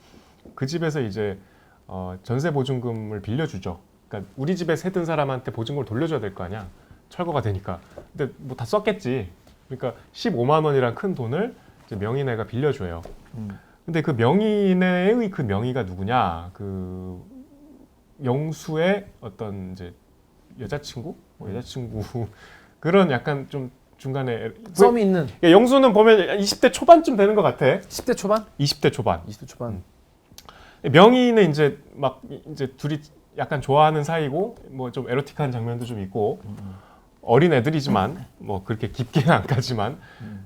그 집에서 이제 전세 보증금을 빌려주죠. 그러니까 우리 집에 세든 사람한테 보증금을 돌려줘야 될 거 아니야. 철거가 되니까. 근데 뭐 다 썼겠지. 그러니까 15만 원이란 큰 돈을 이제 명인애가 빌려줘요. 근데 그 명인의 그 명의가 누구냐? 그 영수의 어떤 이제 여자친구 그런 약간 좀 중간에 썸이 있는. 영수는 보면 20대 초반쯤 되는 것 같아. 10대 초반? 20대 초반. 20대 초반. 명의는 이제 둘이 약간 좋아하는 사이고 뭐 좀 에로틱한 장면도 좀 있고 어린 애들이지만 뭐 그렇게 깊게는 안 가지만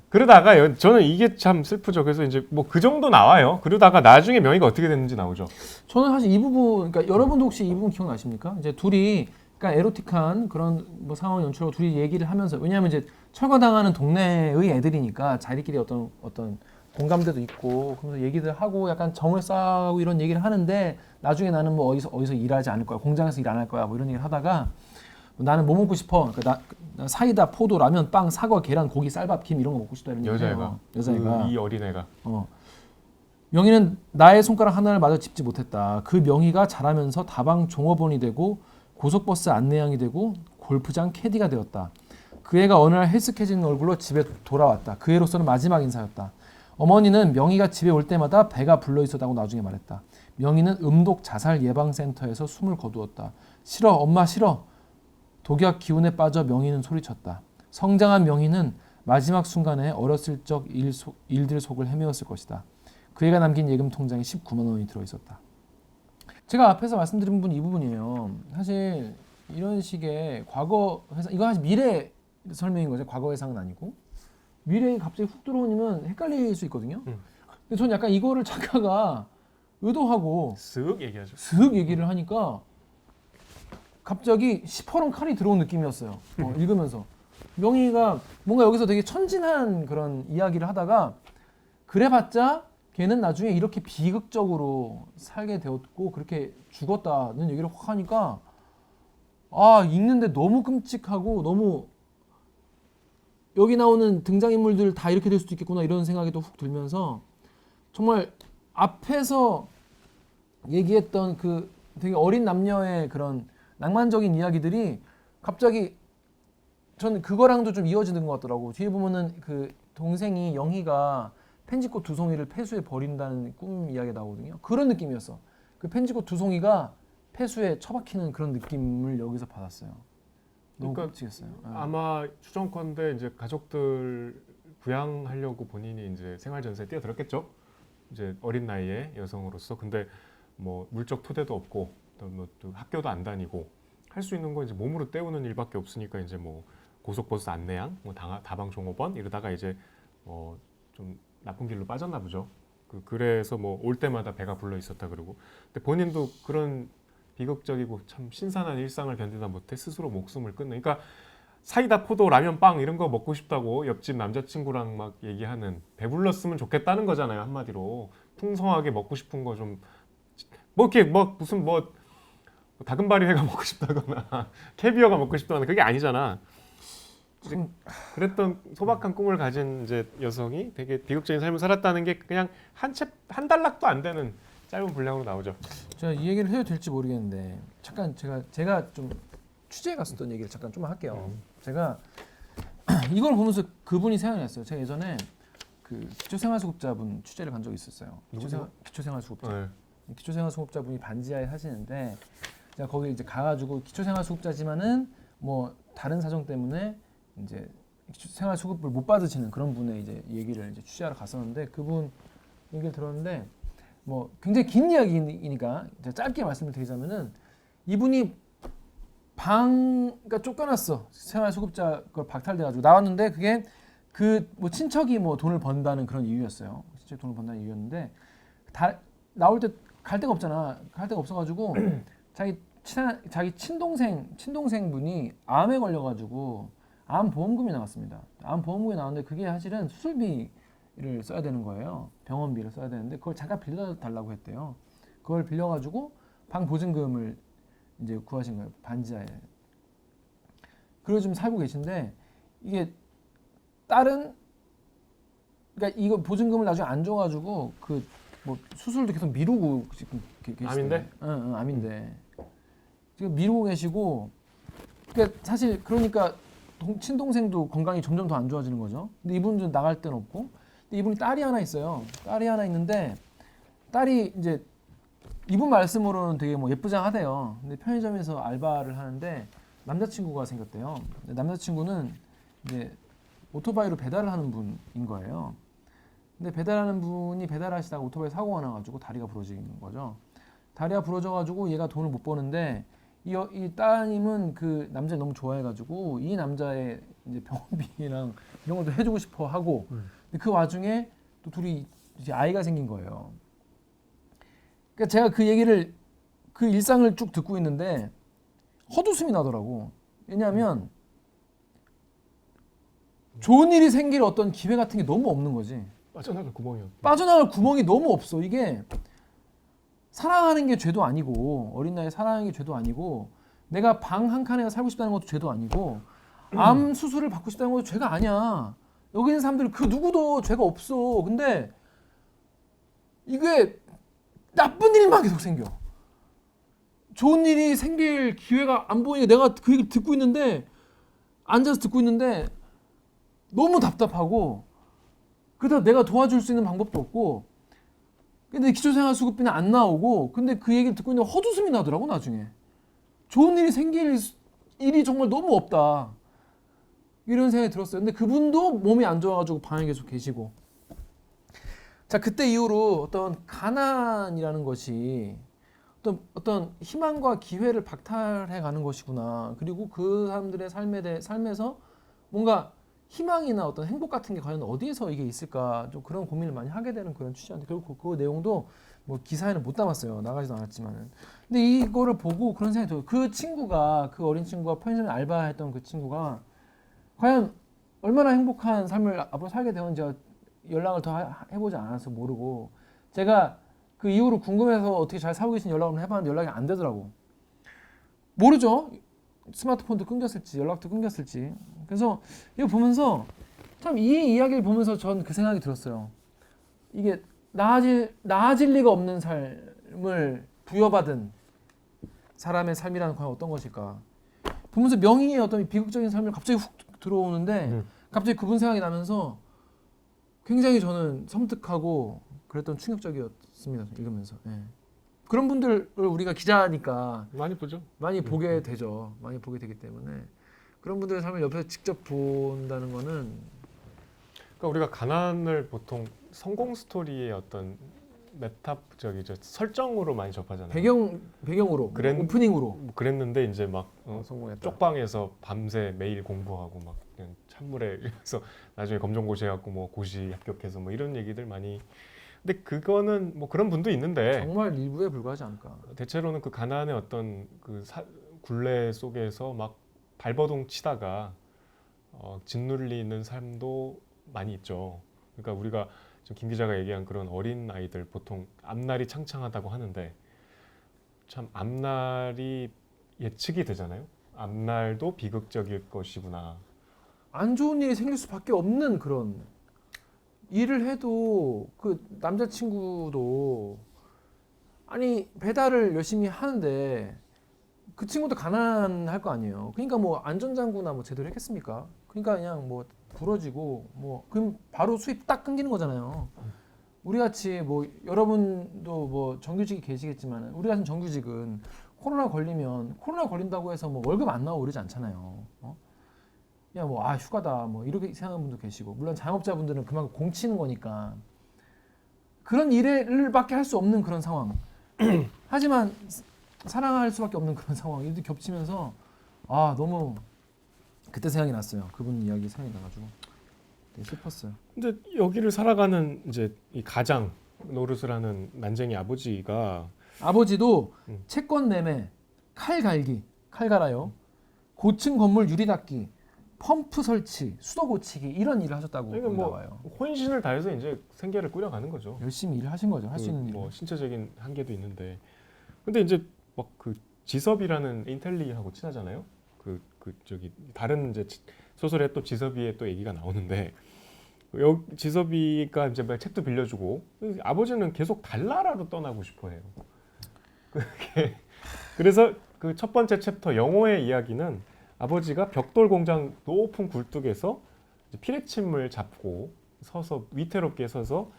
그러다가 저는 이게 참 슬프죠. 그래서 이제 뭐 그 정도 나와요. 그러다가 나중에 명의가 어떻게 됐는지 나오죠. 저는 사실 이 부분, 그러니까 여러분도 혹시 이 부분 기억나십니까? 이제 둘이 그러니까 에로틱한 그런 뭐 상황 연출하고 둘이 얘기를 하면서 왜냐하면 이제 철거당하는 동네의 애들이니까 자기끼리 어떤 공감대도 있고 그러면서 얘기들 하고 약간 정을 쌓고 이런 얘기를 하는데 나중에 나는 뭐 어디서 일하지 않을 거야, 공장에서 일 안 할 거야, 뭐 이런 얘기를 하다가 나는 뭐 먹고 싶어. 그러니까 나 사이다, 포도, 라면, 빵, 사과, 계란, 고기, 쌀밥, 김 이런 거 먹고 싶다 이런 얘기예요. 여자애가. 이 어린애가. 명희는 나의 손가락 하나를 마저 짚지 못했다. 그 명희가 자라면서 다방 종업원이 되고 고속버스 안내양이 되고 골프장 캐디가 되었다. 그 애가 어느 날 헬스케진 얼굴로 집에 돌아왔다. 그 애로서는 마지막 인사였다. 어머니는 명희가 집에 올 때마다 배가 불러있었다고 나중에 말했다. 명희는 음독 자살 예방센터에서 숨을 거두었다. 싫어, 엄마 싫어. 독약 기운에 빠져 명희는 소리쳤다. 성장한 명희는 마지막 순간에 어렸을 적 일들 속을 헤매었을 것이다. 그 애가 남긴 예금 통장에 19만 원이 들어있었다. 제가 앞에서 말씀드린 부분이 이 부분이에요. 사실 이런 식의 과거 회상, 이거 사실 미래 설명인 거죠. 과거 회상은 아니고. 미래에 갑자기 훅 들어오면 헷갈릴 수 있거든요. 근데 저는 약간 이거를 작가가 의도하고 쓱 얘기하죠. 슥 얘기를 하니까 갑자기 시퍼런 칼이 들어온 느낌이었어요. 읽으면서. 명희가 뭔가 여기서 되게 천진한 그런 이야기를 하다가 그래봤자 걔는 나중에 이렇게 비극적으로 살게 되었고 그렇게 죽었다는 얘기를 확 하니까 읽는데 너무 끔찍하고 너무 여기 나오는 등장인물들 다 이렇게 될 수도 있겠구나 이런 생각이 또 훅 들면서 정말 앞에서 얘기했던 그 되게 어린 남녀의 그런 낭만적인 이야기들이 갑자기 저는 그거랑도 좀 이어지는 것 같더라고. 뒤에 보면은 그 동생이 영희가 펜지꽃 두 송이를 폐수에 버린다는 꿈 이야기 나오거든요. 그런 느낌이었어. 그 펜지꽃 두 송이가 폐수에 처박히는 그런 느낌을 여기서 받았어요. 너무 그러니까 끔찍했어요. 아마 추정컨대 이제 가족들 부양하려고 본인이 이제 생활전세에 뛰어들었겠죠. 이제 어린 나이에 여성으로서. 근데 뭐 물적 토대도 없고 또 학교도 안 다니고 할 수 있는 건 이제 몸으로 때우는 일밖에 없으니까 이제 뭐 고속버스 안내양, 뭐 다방 종업원 이러다가 이제 좀 나쁜 길로 빠졌나 보죠. 그래서 뭐 올 때마다 배가 불러 있었다 그러고. 근데 본인도 그런 비극적이고 참 신선한 일상을 견디다 못해 스스로 목숨을 끊는. 그러니까 사이다, 포도, 라면, 빵 이런 거 먹고 싶다고 옆집 남자친구랑 막 얘기하는, 배불렀으면 좋겠다는 거잖아요. 한마디로 풍성하게 먹고 싶은 거 좀 뭐 이렇게 뭐 무슨 뭐 다금바리 회가 먹고 싶다거나 캐비어가 먹고 싶다거나 그게 아니잖아. 그랬던 소박한 꿈을 가진 이제 여성이 되게 비극적인 삶을 살았다는 게 그냥 한 달락도 안 되는 짧은 분량으로 나오죠. 제가 이 얘기를 해도 될지 모르겠는데 잠깐 제가 좀 취재에 갔었던 얘기를 잠깐 좀 할게요. 제가 이걸 보면서 그분이 생각이 났어요. 제가 예전에 그 기초생활수급자분 취재를 간 적이 있었어요. 기초생활수급자. 네. 기초생활수급자분이 반지하에 사시는데 제가 거기 이제 가가지고 기초생활수급자지만은 뭐 다른 사정 때문에 이제 생활수급을 못 받으시는 그런 분의 이제 얘기를 이제 취재하러 갔었는데 그분 얘기를 들었는데 뭐 굉장히 긴 이야기니까 짧게 말씀을 드리자면은 이분이 그러니까 쫓겨났어. 생활수급자 걸 박탈돼가지고 나왔는데 그게 그 뭐 친척이 뭐 돈을 번다는 그런 이유였어요. 친척 돈을 번다는 이유였는데 나올 때 갈 데가 없잖아. 갈 데가 없어가지고 자기 친동생 분이 암에 걸려가지고 암 보험금이 나왔습니다. 암 보험금이 나왔는데 그게 사실은 수술비를 써야 되는 거예요. 병원비를 써야 되는데 그걸 잠깐 빌려달라고 했대요. 그걸 빌려가지고 방 보증금을 이제 구하신 거예요. 반지하에. 그리고 좀 살고 계신데 이게 그러니까 이거 보증금을 나중에 안 줘가지고 그 뭐 수술도 계속 미루고 지금 계시대. 암인데? 응, 암인데 지금 미루고 계시고. 그러니까 사실 그러니까 친동생도 건강이 점점 더 안 좋아지는 거죠. 근데 이분은 나갈 데는 없고. 근데 이분이 딸이 하나 있어요. 딸이 하나 있는데 딸이 이제 이분 말씀으로는 되게 뭐 예쁘장하대요. 근데 편의점에서 알바를 하는데 남자친구가 생겼대요. 근데 남자친구는 이제 오토바이로 배달을 하는 분인 거예요. 근데 배달하는 분이 배달하시다가 오토바이 사고가 나가지고 다리가 부러지는 거죠. 다리가 부러져가지고 얘가 돈을 못 버는데 이 따님은 그 남자를 너무 좋아해가지고 이 남자의 이제 병원비랑 이런 것도 해주고 싶어 하고 근데 그 와중에 또 둘이 이제 아이가 생긴 거예요. 그러니까 제가 그 얘기를 그 일상을 쭉 듣고 있는데 헛웃음이 나더라고. 왜냐하면 좋은 일이 생길 어떤 기회 같은 게 너무 없는 거지. 빠져나갈 구멍이요. 빠져나갈 구멍이 너무 없어. 이게 사랑하는 게 죄도 아니고 어린 나이에 사랑하는 게 죄도 아니고 내가 방 한 칸에 살고 싶다는 것도 죄도 아니고 암 수술을 받고 싶다는 것도 죄가 아니야. 여기 있는 사람들 그 누구도 죄가 없어. 근데 이게 나쁜 일만 계속 생겨. 좋은 일이 생길 기회가 안 보이니까 내가 그 얘기를 듣고 있는데 앉아서 듣고 있는데 너무 답답하고 그러다 내가 도와줄 수 있는 방법도 없고 근데 기초생활수급비는 안 나오고 근데 그 얘기를 듣고 있는데 헛웃음이 나더라고 나중에. 좋은 일이 생길 일이 정말 너무 없다. 이런 생각이 들었어요. 근데 그분도 몸이 안 좋아가지고 방에 계속 계시고 자 그때 이후로 어떤 가난이라는 것이 어떤 희망과 기회를 박탈해 가는 것이구나. 그리고 그 사람들의 삶에서 뭔가 희망이나 어떤 행복 같은 게 과연 어디에서 이게 있을까 좀 그런 고민을 많이 하게 되는 그런 취지인데 결국 그 내용도 뭐 기사에는 못 담았어요. 나가지도 않았지만은. 근데 이거를 보고 그런 생각이 들어요. 그 친구가 그 어린 친구가 편의점에 알바했던 그 친구가 과연 얼마나 행복한 삶을 앞으로 살게 되는지 제가 연락을 더 해보지 않아서 모르고 제가 그 이후로 궁금해서 어떻게 잘 살고 계신 연락을 해봤는데 연락이 안 되더라고. 모르죠. 스마트폰도 끊겼을지 연락도 끊겼을지. 그래서 이거 보면서 참 이 이야기를 보면서 전 그 생각이 들었어요. 이게 나아질 리가 없는 삶을 부여받은 사람의 삶이라는 건 어떤 것일까. 보면서 명희의 어떤 비극적인 삶을 갑자기 훅 들어오는데 갑자기 그분 생각이 나면서 굉장히 저는 섬뜩하고 그랬던 충격적이었습니다. 읽으면서. 예. 그런 분들을 우리가 기자니까 많이 보죠. 많이 보게 되죠. 많이 보게 되기 때문에 그런 분들의 삶을 옆에서 직접 본다는 거는 그러니까 우리가 가난을 보통 성공 스토리의 어떤 메타적이죠 설정으로 많이 접하잖아요. 배경으로 오프닝으로 뭐 그랬는데 이제 막 성공했다. 쪽방에서 밤새 매일 공부하고 막 그냥 찬물에 이래서 나중에 검정고시해갖고 뭐 고시 합격해서 뭐 이런 얘기들 많이. 근데 그거는 뭐 그런 분도 있는데 정말 일부에 불과하지 않을까. 대체로는 그 가난의 어떤 굴레 속에서 막 발버둥 치다가 짓눌리는 삶도 많이 있죠. 그러니까 우리가 지금 김 기자가 얘기한 그런 어린 아이들 보통 앞날이 창창하다고 하는데 참 앞날이 예측이 되잖아요. 앞날도 비극적일 것이구나. 안 좋은 일이 생길 수밖에 없는 그런 일을 해도 그 남자친구도 아니 배달을 열심히 하는데 그 친구도 가난할 거 아니에요. 그러니까 뭐 안전장구나 뭐 제대로 했겠습니까? 그러니까 그냥 뭐 부러지고 뭐 그럼 바로 수입 딱 끊기는 거잖아요. 우리 같이 뭐 여러분도 뭐 정규직이 계시겠지만 우리 같은 정규직은 코로나 걸린다고 해서 뭐 월급 안 나오고 그러지 않잖아요. 그냥 뭐 휴가다 뭐 이렇게 생각하는 분도 계시고 물론 자영업자분들은 그만큼 공치는 거니까 그런 일을밖에 할 수 없는 그런 상황. 하지만 사랑할 수밖에 없는 그런 상황. 이렇게 겹치면서 너무 그때 생각이 났어요. 그분 이야기 생각이 나가지고 되게 슬펐어요. 근데 여기를 살아가는 이제 이 가장 노릇을 하는 난쟁이 아버지가 아버지도 채권 매매, 칼 갈아요. 고층 건물 유리 닦기, 펌프 설치, 수도 고치기 이런 일을 하셨다고 그러니까 나와요. 혼신을 다해서 이제 생계를 꾸려가는 거죠. 열심히 일을 하신 거죠. 할 수 있는 일. 뭐 신체적인 한계도 있는데, 근데 이제 막 그 지섭이라는 인텔리하고 친하잖아요. 저기 다른 이제 소설에 또 지섭이의 또 얘기가 나오는데, 여기 지섭이가 이제 막 책도 빌려주고 아버지는 계속 달나라로 떠나고 싶어해요. 그래서 그 첫 번째 챕터 영호의 이야기는 아버지가 벽돌 공장 높은 굴뚝에서 피레침을 잡고 서서 위태롭게 서서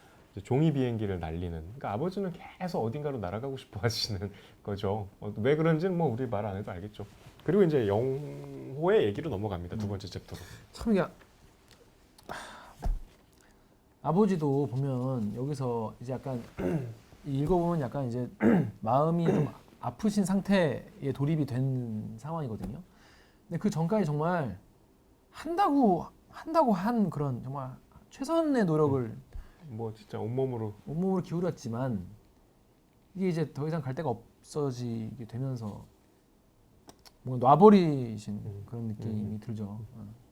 종이 비행기를 날리는. 그러니까 아버지는 계속 어딘가로 날아가고 싶어 하시는 거죠. 왜 그런지는 뭐 우리 말 안 해도 알겠죠. 그리고 이제 영호의 얘기로 넘어갑니다. 두 번째 챕터로. 참 이게 아버지도 보면 여기서 이제 약간 읽어보면 약간 이제 마음이 좀 아프신 상태에 돌입이 된 상황이거든요. 근데 그 전까지 정말 한다고 한 그런 정말 최선의 노력을 뭐 진짜 온몸으로 온몸으로 기울였지만 이게 이제 더 이상 갈 데가 없어지게 되면서 뭔가 놔버리신 그런 느낌이 들죠.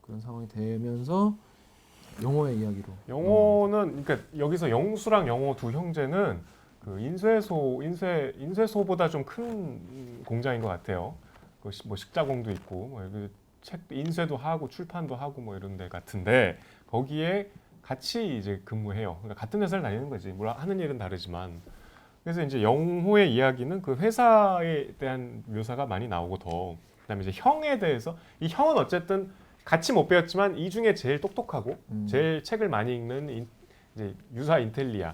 그런 상황이 되면서 영호의 이야기로. 영호는 그러니까 여기서 영수랑 영호 두 형제는 그 인쇄소보다 좀 큰 공장인 것 같아요. 그 뭐 식자공도 있고 뭐 책 인쇄도 하고 출판도 하고 뭐 이런 데 같은데 거기에 같이 이제 근무해요. 그러니까 같은 회사를 다니는 거지. 물론 하는 일은 다르지만. 그래서 이제 영호의 이야기는 그 회사에 대한 묘사가 많이 나오고 더 그다음에 이제 형에 대해서 이 형은 어쨌든 같이 못 배웠지만 이 중에 제일 똑똑하고 제일 책을 많이 읽는 이제 유사 인텔리아.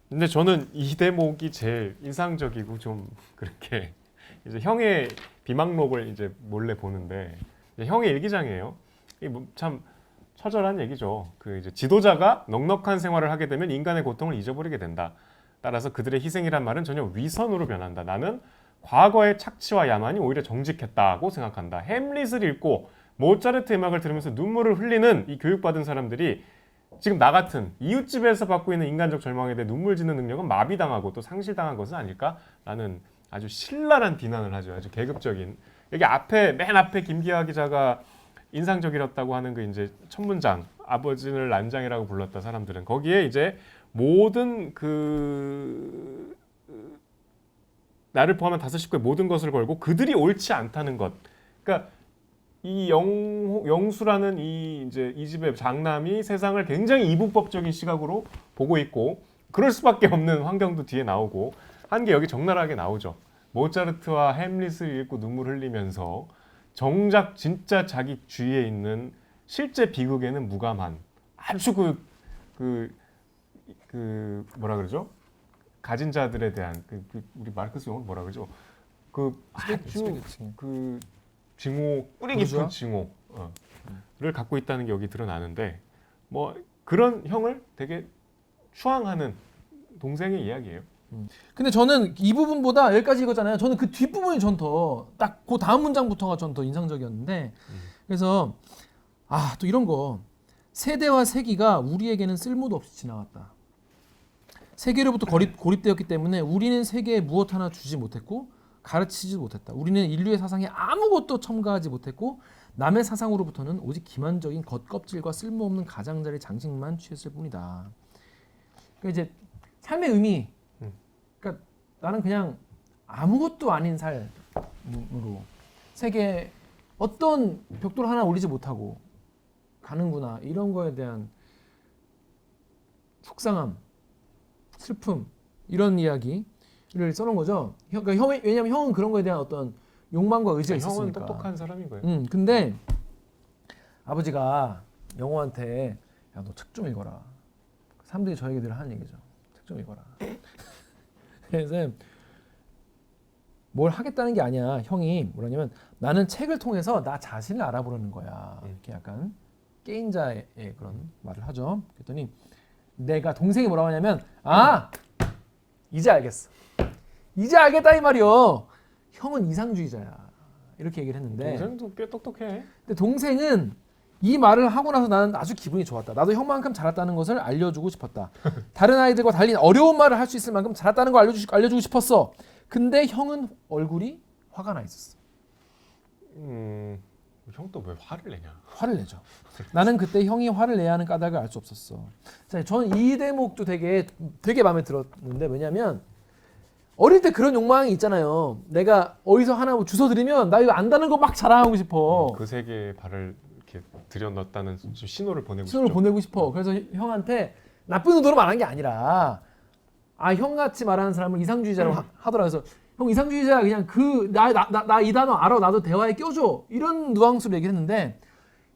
근데 저는 이 대목이 제일 인상적이고 좀 그렇게 이제 형의 비망록을 이제 몰래 보는데 이제 형의 일기장이에요. 이게 참 처절한 얘기죠. 그 이제 지도자가 넉넉한 생활을 하게 되면 인간의 고통을 잊어버리게 된다. 따라서 그들의 희생이란 말은 전혀 위선으로 변한다. 나는 과거의 착취와 야만이 오히려 정직했다고 생각한다. 햄릿을 읽고 모차르트 음악을 들으면서 눈물을 흘리는 이 교육받은 사람들이 지금 나 같은 이웃집에서 받고 있는 인간적 절망에 대해 눈물 짓는 능력은 마비당하고 또 상실당한 것은 아닐까라는 아주 신랄한 비난을 하죠. 아주 계급적인. 여기 맨 앞에 김기하 기자가 인상적이었다고 하는 그 이제 첫 문장, 아버지를 난장이라고 불렀다 사람들은 거기에 이제 모든 그 나를 포함한 5식구의 모든 것을 걸고 그들이 옳지 않다는 것. 그러니까 이 영수라는 이 집의 장남이 세상을 굉장히 이분법적인 시각으로 보고 있고 그럴 수밖에 없는 환경도 뒤에 나오고 한 게 여기 적나라하게 나오죠. 모차르트와 햄릿을 읽고 눈물 흘리면서 정작 진짜 자기 주위에 있는 실제 비극에는 무감한 아주 그 뭐라 그러죠? 가진 자들에 대한 우리 마르크스 용어로 뭐라 그러죠? 그 아주 그 증오 뿌리 깊은 증오를 갖고 있다는 게 여기 드러나는데 뭐 그런 형을 되게 추앙하는 동생의 이야기예요. 근데 저는 이 부분보다 여기까지 읽었잖아요. 저는 그 뒷부분이 전 더 딱 그 다음 문장부터가 전 더 인상적이었는데 그래서 또 이런 거 세대와 세기가 우리에게는 쓸모도 없이 지나갔다. 세계로부터 고립되었기 때문에 우리는 세계에 무엇 하나 주지 못했고 가르치지 못했다. 우리는 인류의 사상에 아무것도 첨가하지 못했고 남의 사상으로부터는 오직 기만적인 겉껍질과 쓸모없는 가장자리 장식만 취했을 뿐이다. 그러니까 이제 삶의 의미, 그러니까 나는 그냥 아무것도 아닌 삶으로 세계에 어떤 벽돌 하나 올리지 못하고 가는구나 이런 거에 대한 속상함, 슬픔 이런 이야기를 써놓은 거죠. 그러니까 왜냐면 형은 그런 거에 대한 어떤 욕망과 의지가 있었으니까. 형은 똑똑한 사람인 거예요. 근데 아버지가 영호한테 야, 너 책 좀 읽어라. 사람들이 저에게 늘 하는 얘기죠. 책 좀 읽어라. 그래서 뭘 하겠다는 게 아니야. 형이 뭐라냐면 나는 책을 통해서 나 자신을 알아보려는 거야. 이렇게 약간 게임자의 그런 말을 하죠. 그랬더니 내가 동생이 뭐라고 하냐면 이제 알겠어. 이제 알겠다 이 말이요. 형은 이상주의자야. 이렇게 얘기를 했는데 동생도 꽤 똑똑해. 근데 동생은 이 말을 하고 나서 나는 아주 기분이 좋았다. 나도 형만큼 잘했다는 것을 알려주고 싶었다. 다른 아이들과 달리 어려운 말을 할 수 있을 만큼 잘했다는 걸 알려주고 싶었어. 근데 형은 얼굴이 화가 나 있었어. 형 또 왜 화를 내냐? 화를 내죠. 나는 그때 형이 화를 내야 하는 까닭을 알 수 없었어. 자, 저는 이 대목도 되게 마음에 들었는데 왜냐면 어릴 때 그런 욕망이 있잖아요. 내가 어디서 하나 주워 들으면 나 이거 안다는 거 막 자랑하고 싶어. 그 세계에 발을 이렇게 들여넣었다는 신호를 보내고 신호를 싶죠. 보내고 싶어. 그래서 형한테 나쁜 의도로 말한 게 아니라 형같이 말하는 사람을 이상주의자라고 하더라. 그래서 형 이상주의자 그냥 나 이 단어 알아. 나도 대화에 껴줘. 이런 뉘앙스로 얘기를 했는데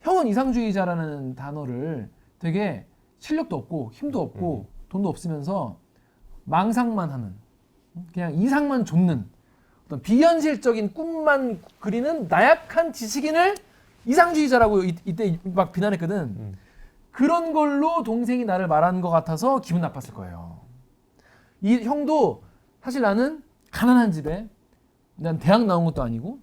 형은 이상주의자라는 단어를 되게 실력도 없고 힘도 없고 돈도 없으면서 망상만 하는 그냥 이상만 좇는 어떤 비현실적인 꿈만 그리는 나약한 지식인을 이상주의자라고 이때 막 비난했거든. 그런 걸로 동생이 나를 말한 것 같아서 기분 나빴을 거예요. 이 형도 사실 나는 가난한 집에 난 대학 나온 것도 아니고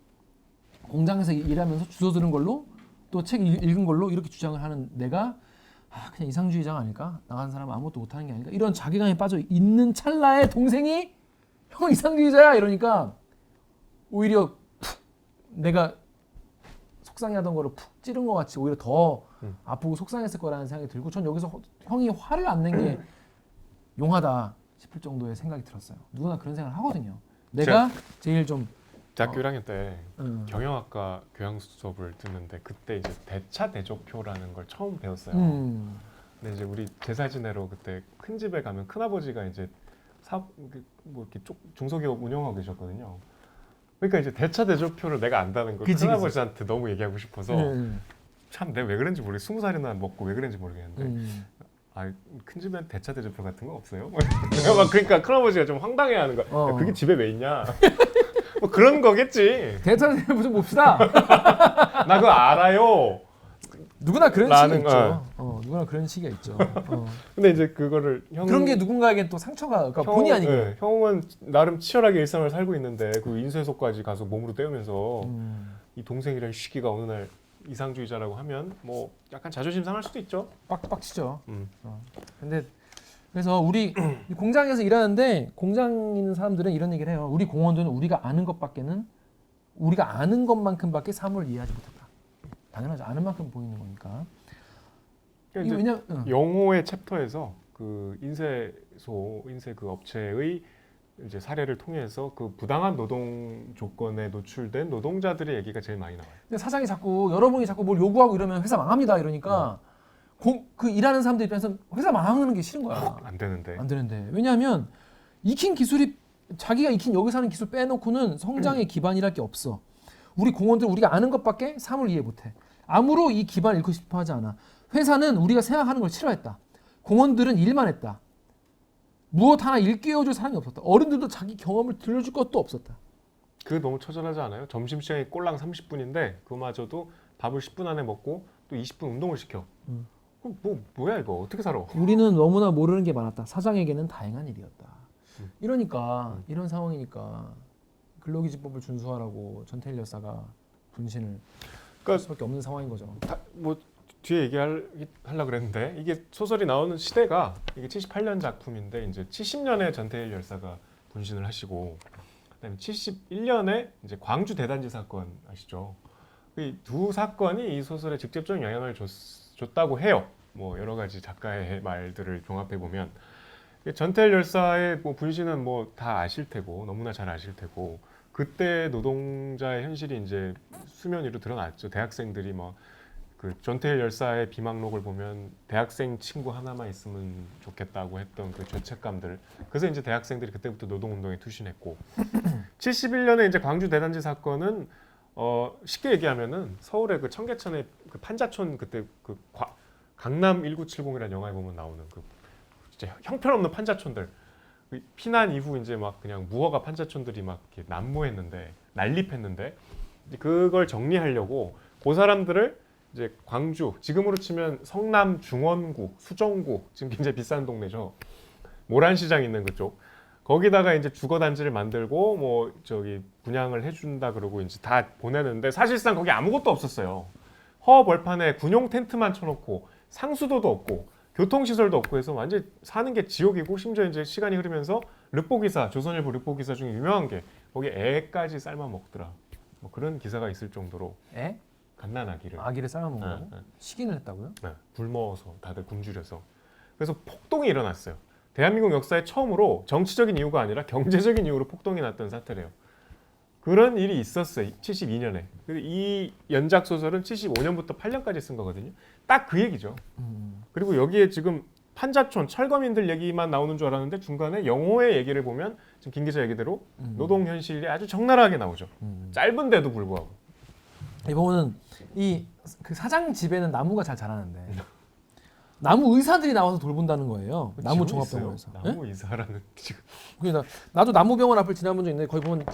공장에서 일하면서 주워 들은 걸로 또 책 읽은 걸로 이렇게 주장을 하는 내가 그냥 이상주의자가 아닐까? 나간 사람은 아무것도 못하는 게 아닐까? 이런 자괴감에 빠져 있는 찰나에 동생이 형 이상주의자야 이러니까 오히려 푹 내가 속상해하던 거를 푹 찌른 것 같이 오히려 더 아프고 속상했을 거라는 생각이 들고 전 여기서 형이 화를 안 낸 게 용하다 싶을 정도의 생각이 들었어요. 누구나 그런 생각을 하거든요. 내가 제일 좀 대학교 1학년 때 경영학과 교양 수업을 듣는데 그때 이제 대차 대조표라는 걸 처음 배웠어요. 근데 이제 우리 제사 지내러 그때 큰 집에 가면 큰 아버지가 이제 뭐 이렇게 중소기업 운영하고 계셨거든요. 그러니까 이제 대차 대조표를 내가 안다는 걸 큰 아버지한테 너무 얘기하고 싶어서 참 내가 왜 그런지 모르겠어. 20살이나 먹고 왜 그런지 모르겠는데 큰 집엔 대차 대조표 같은 거 없어요? 그러니까 큰 아버지가 좀 황당해하는 거야. 야, 그게 집에 왜 있냐? 뭐 그런 거겠지. 대차 대조표 좀 봅시다. 나 그거 알아요. 누구나 그런 시기가 있죠. 누구나 그런 시기가 있죠. 근데 이제 그거를 그런 게 누군가에겐 또 상처가 그러니까 본의 아니게. 네, 형은 나름 치열하게 일상을 살고 있는데 그 인쇄소까지 가서 몸으로 때우면서 이 동생이란 시기가 어느 날 이상주의자라고 하면 뭐 약간 자존심 상할 수도 있죠. 빡치죠. 근데 그래서 우리 공장에서 일하는데 공장 있는 사람들은 이런 얘기를 해요. 우리 공원들은 우리가 아는 것만큼밖에 사물을 이해하지 못했다. 당연하죠. 아는 만큼 보이는 거니까. 그러니까 왜냐 영호의 챕터에서 그 인쇄 그 업체의 이제 사례를 통해서 그 부당한 노동 조건에 노출된 노동자들의 얘기가 제일 많이 나와요. 근데 사장이 여러분이 자꾸 뭘 요구하고 이러면 회사 망합니다 이러니까 그 일하는 사람들 입장에서는 회사 망하는 게 싫은 거야. 안 되는데. 왜냐하면 자기가 익힌 여기 사는 기술 빼놓고는 성장의 기반이랄 게 없어. 우리 공원들 우리가 아는 것밖에 사물을 이해 못해. 아무로 이 기반을 잃고 싶어 하지 않아. 회사는 우리가 생각하는 걸 싫어했다. 공원들은 일만 했다. 무엇 하나 일깨워줄 사람이 없었다. 어른들도 자기 경험을 들려줄 것도 없었다. 그게 너무 처절하지 않아요? 점심시간이 꼴랑 30분인데 그마저도 밥을 10분 안에 먹고 또 20분 운동을 시켜. 그럼 뭐야 이거 어떻게 살아? 우리는 너무나 모르는 게 많았다. 사장에게는 다행한 일이었다. 이러니까 이런 상황이니까 근로기준법을 준수하라고 전태일 여사가 분신을 할 수밖에 없는 상황인 거죠. 뭐 뒤에 얘기하려고 그랬는데 이게 소설이 나오는 시대가 이게 78년 작품인데 이제 70년에 전태일 열사가 분신을 하시고 그다음에 71년에 이제 광주 대단지 사건 아시죠? 이 두 사건이 이 소설에 직접적인 영향을 줬다고 해요. 뭐 여러 가지 작가의 말들을 종합해 보면 전태일 열사의 뭐 분신은 뭐 다 아실 테고 너무나 잘 아실 테고 그때 노동자의 현실이 이제 수면 위로 드러났죠. 대학생들이 뭐 그 전태일 열사의 비망록을 보면 대학생 친구 하나만 있으면 좋겠다고 했던 그 죄책감들. 그래서 이제 대학생들이 그때부터 노동운동에 투신했고 71년에 이제 광주 대단지 사건은 쉽게 얘기하면은 서울의 그 청계천의 그 판자촌 그때 그 강남 1970이라는 영화에 보면 나오는 그 진짜 형편없는 판자촌들 피난 이후 이제 막 그냥 무허가 판자촌들이 막 이렇게 난무했는데 난립했는데 그걸 정리하려고 그 사람들을 이제 광주 지금으로 치면 성남 중원구 수정구 지금 굉장히 비싼 동네죠. 모란시장 있는 그쪽 거기다가 이제 주거 단지를 만들고 뭐 저기 분양을 해준다 그러고 이제 다 보내는데 사실상 거기 아무것도 없었어요. 허벌판에 군용 텐트만 쳐놓고 상수도도 없고 교통시설도 없고 해서 완전 사는 게 지옥이고 심지어 이제 시간이 흐르면서 르포기사 조선일보 르포기사 중에 유명한 게 거기 애까지 삶아 먹더라. 뭐 그런 기사가 있을 정도로 애? 갓난아기를 삶아 먹는다고? 식인을 했다고요? 네, 굶어서 다들 굶주려서 그래서 폭동이 일어났어요. 대한민국 역사에 처음으로 정치적인 이유가 아니라 경제적인 이유로 폭동이 났던 사태래요. 그런 일이 있었어요. 72년에. 이 연작 소설은 75년부터 8년까지 쓴 거거든요. 딱 그 얘기죠. 그리고 여기에 지금 판자촌, 철거민들 얘기만 나오는 줄 알았는데 중간에 영호의 얘기를 보면 지금 김 기자 얘기대로 노동 현실이 아주 적나라하게 나오죠. 짧은데도 불구하고. 이 보면은 그 사장 집에는 나무가 잘 자라는데 나무 의사들이 나와서 돌본다는 거예요. 나무 종합병원에서. 나무 의사라는 지금. 그러니까 나도 나무병원 앞을 지나본 적 있는데 거기 보면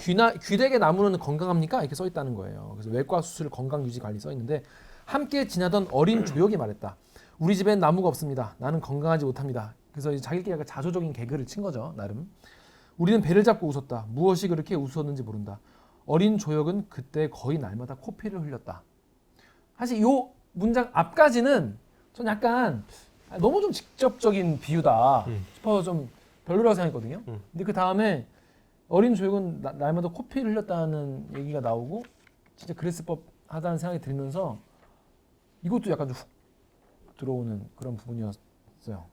귀댁의 나무는 건강합니까? 이렇게 써 있다는 거예요. 그래서 외과 수술 건강 유지 관리 써 있는데 함께 지나던 어린 조역이 말했다. 우리 집엔 나무가 없습니다. 나는 건강하지 못합니다. 그래서 자기끼리 약간 자조적인 개그를 친 거죠. 나름. 우리는 배를 잡고 웃었다. 무엇이 그렇게 웃었는지 모른다. 어린 조혁은 그때 거의 날마다 코피를 흘렸다. 사실 이 문장 앞까지는 전 약간 너무 좀 직접적인 비유다 싶어서 좀 별로라고 생각했거든요. 근데 그 다음에 어린 조혁은 날마다 코피를 흘렸다는 얘기가 나오고 진짜 그랬을 법하다는 생각이 들면서 이것도 약간 좀 훅 들어오는 그런 부분이었어요.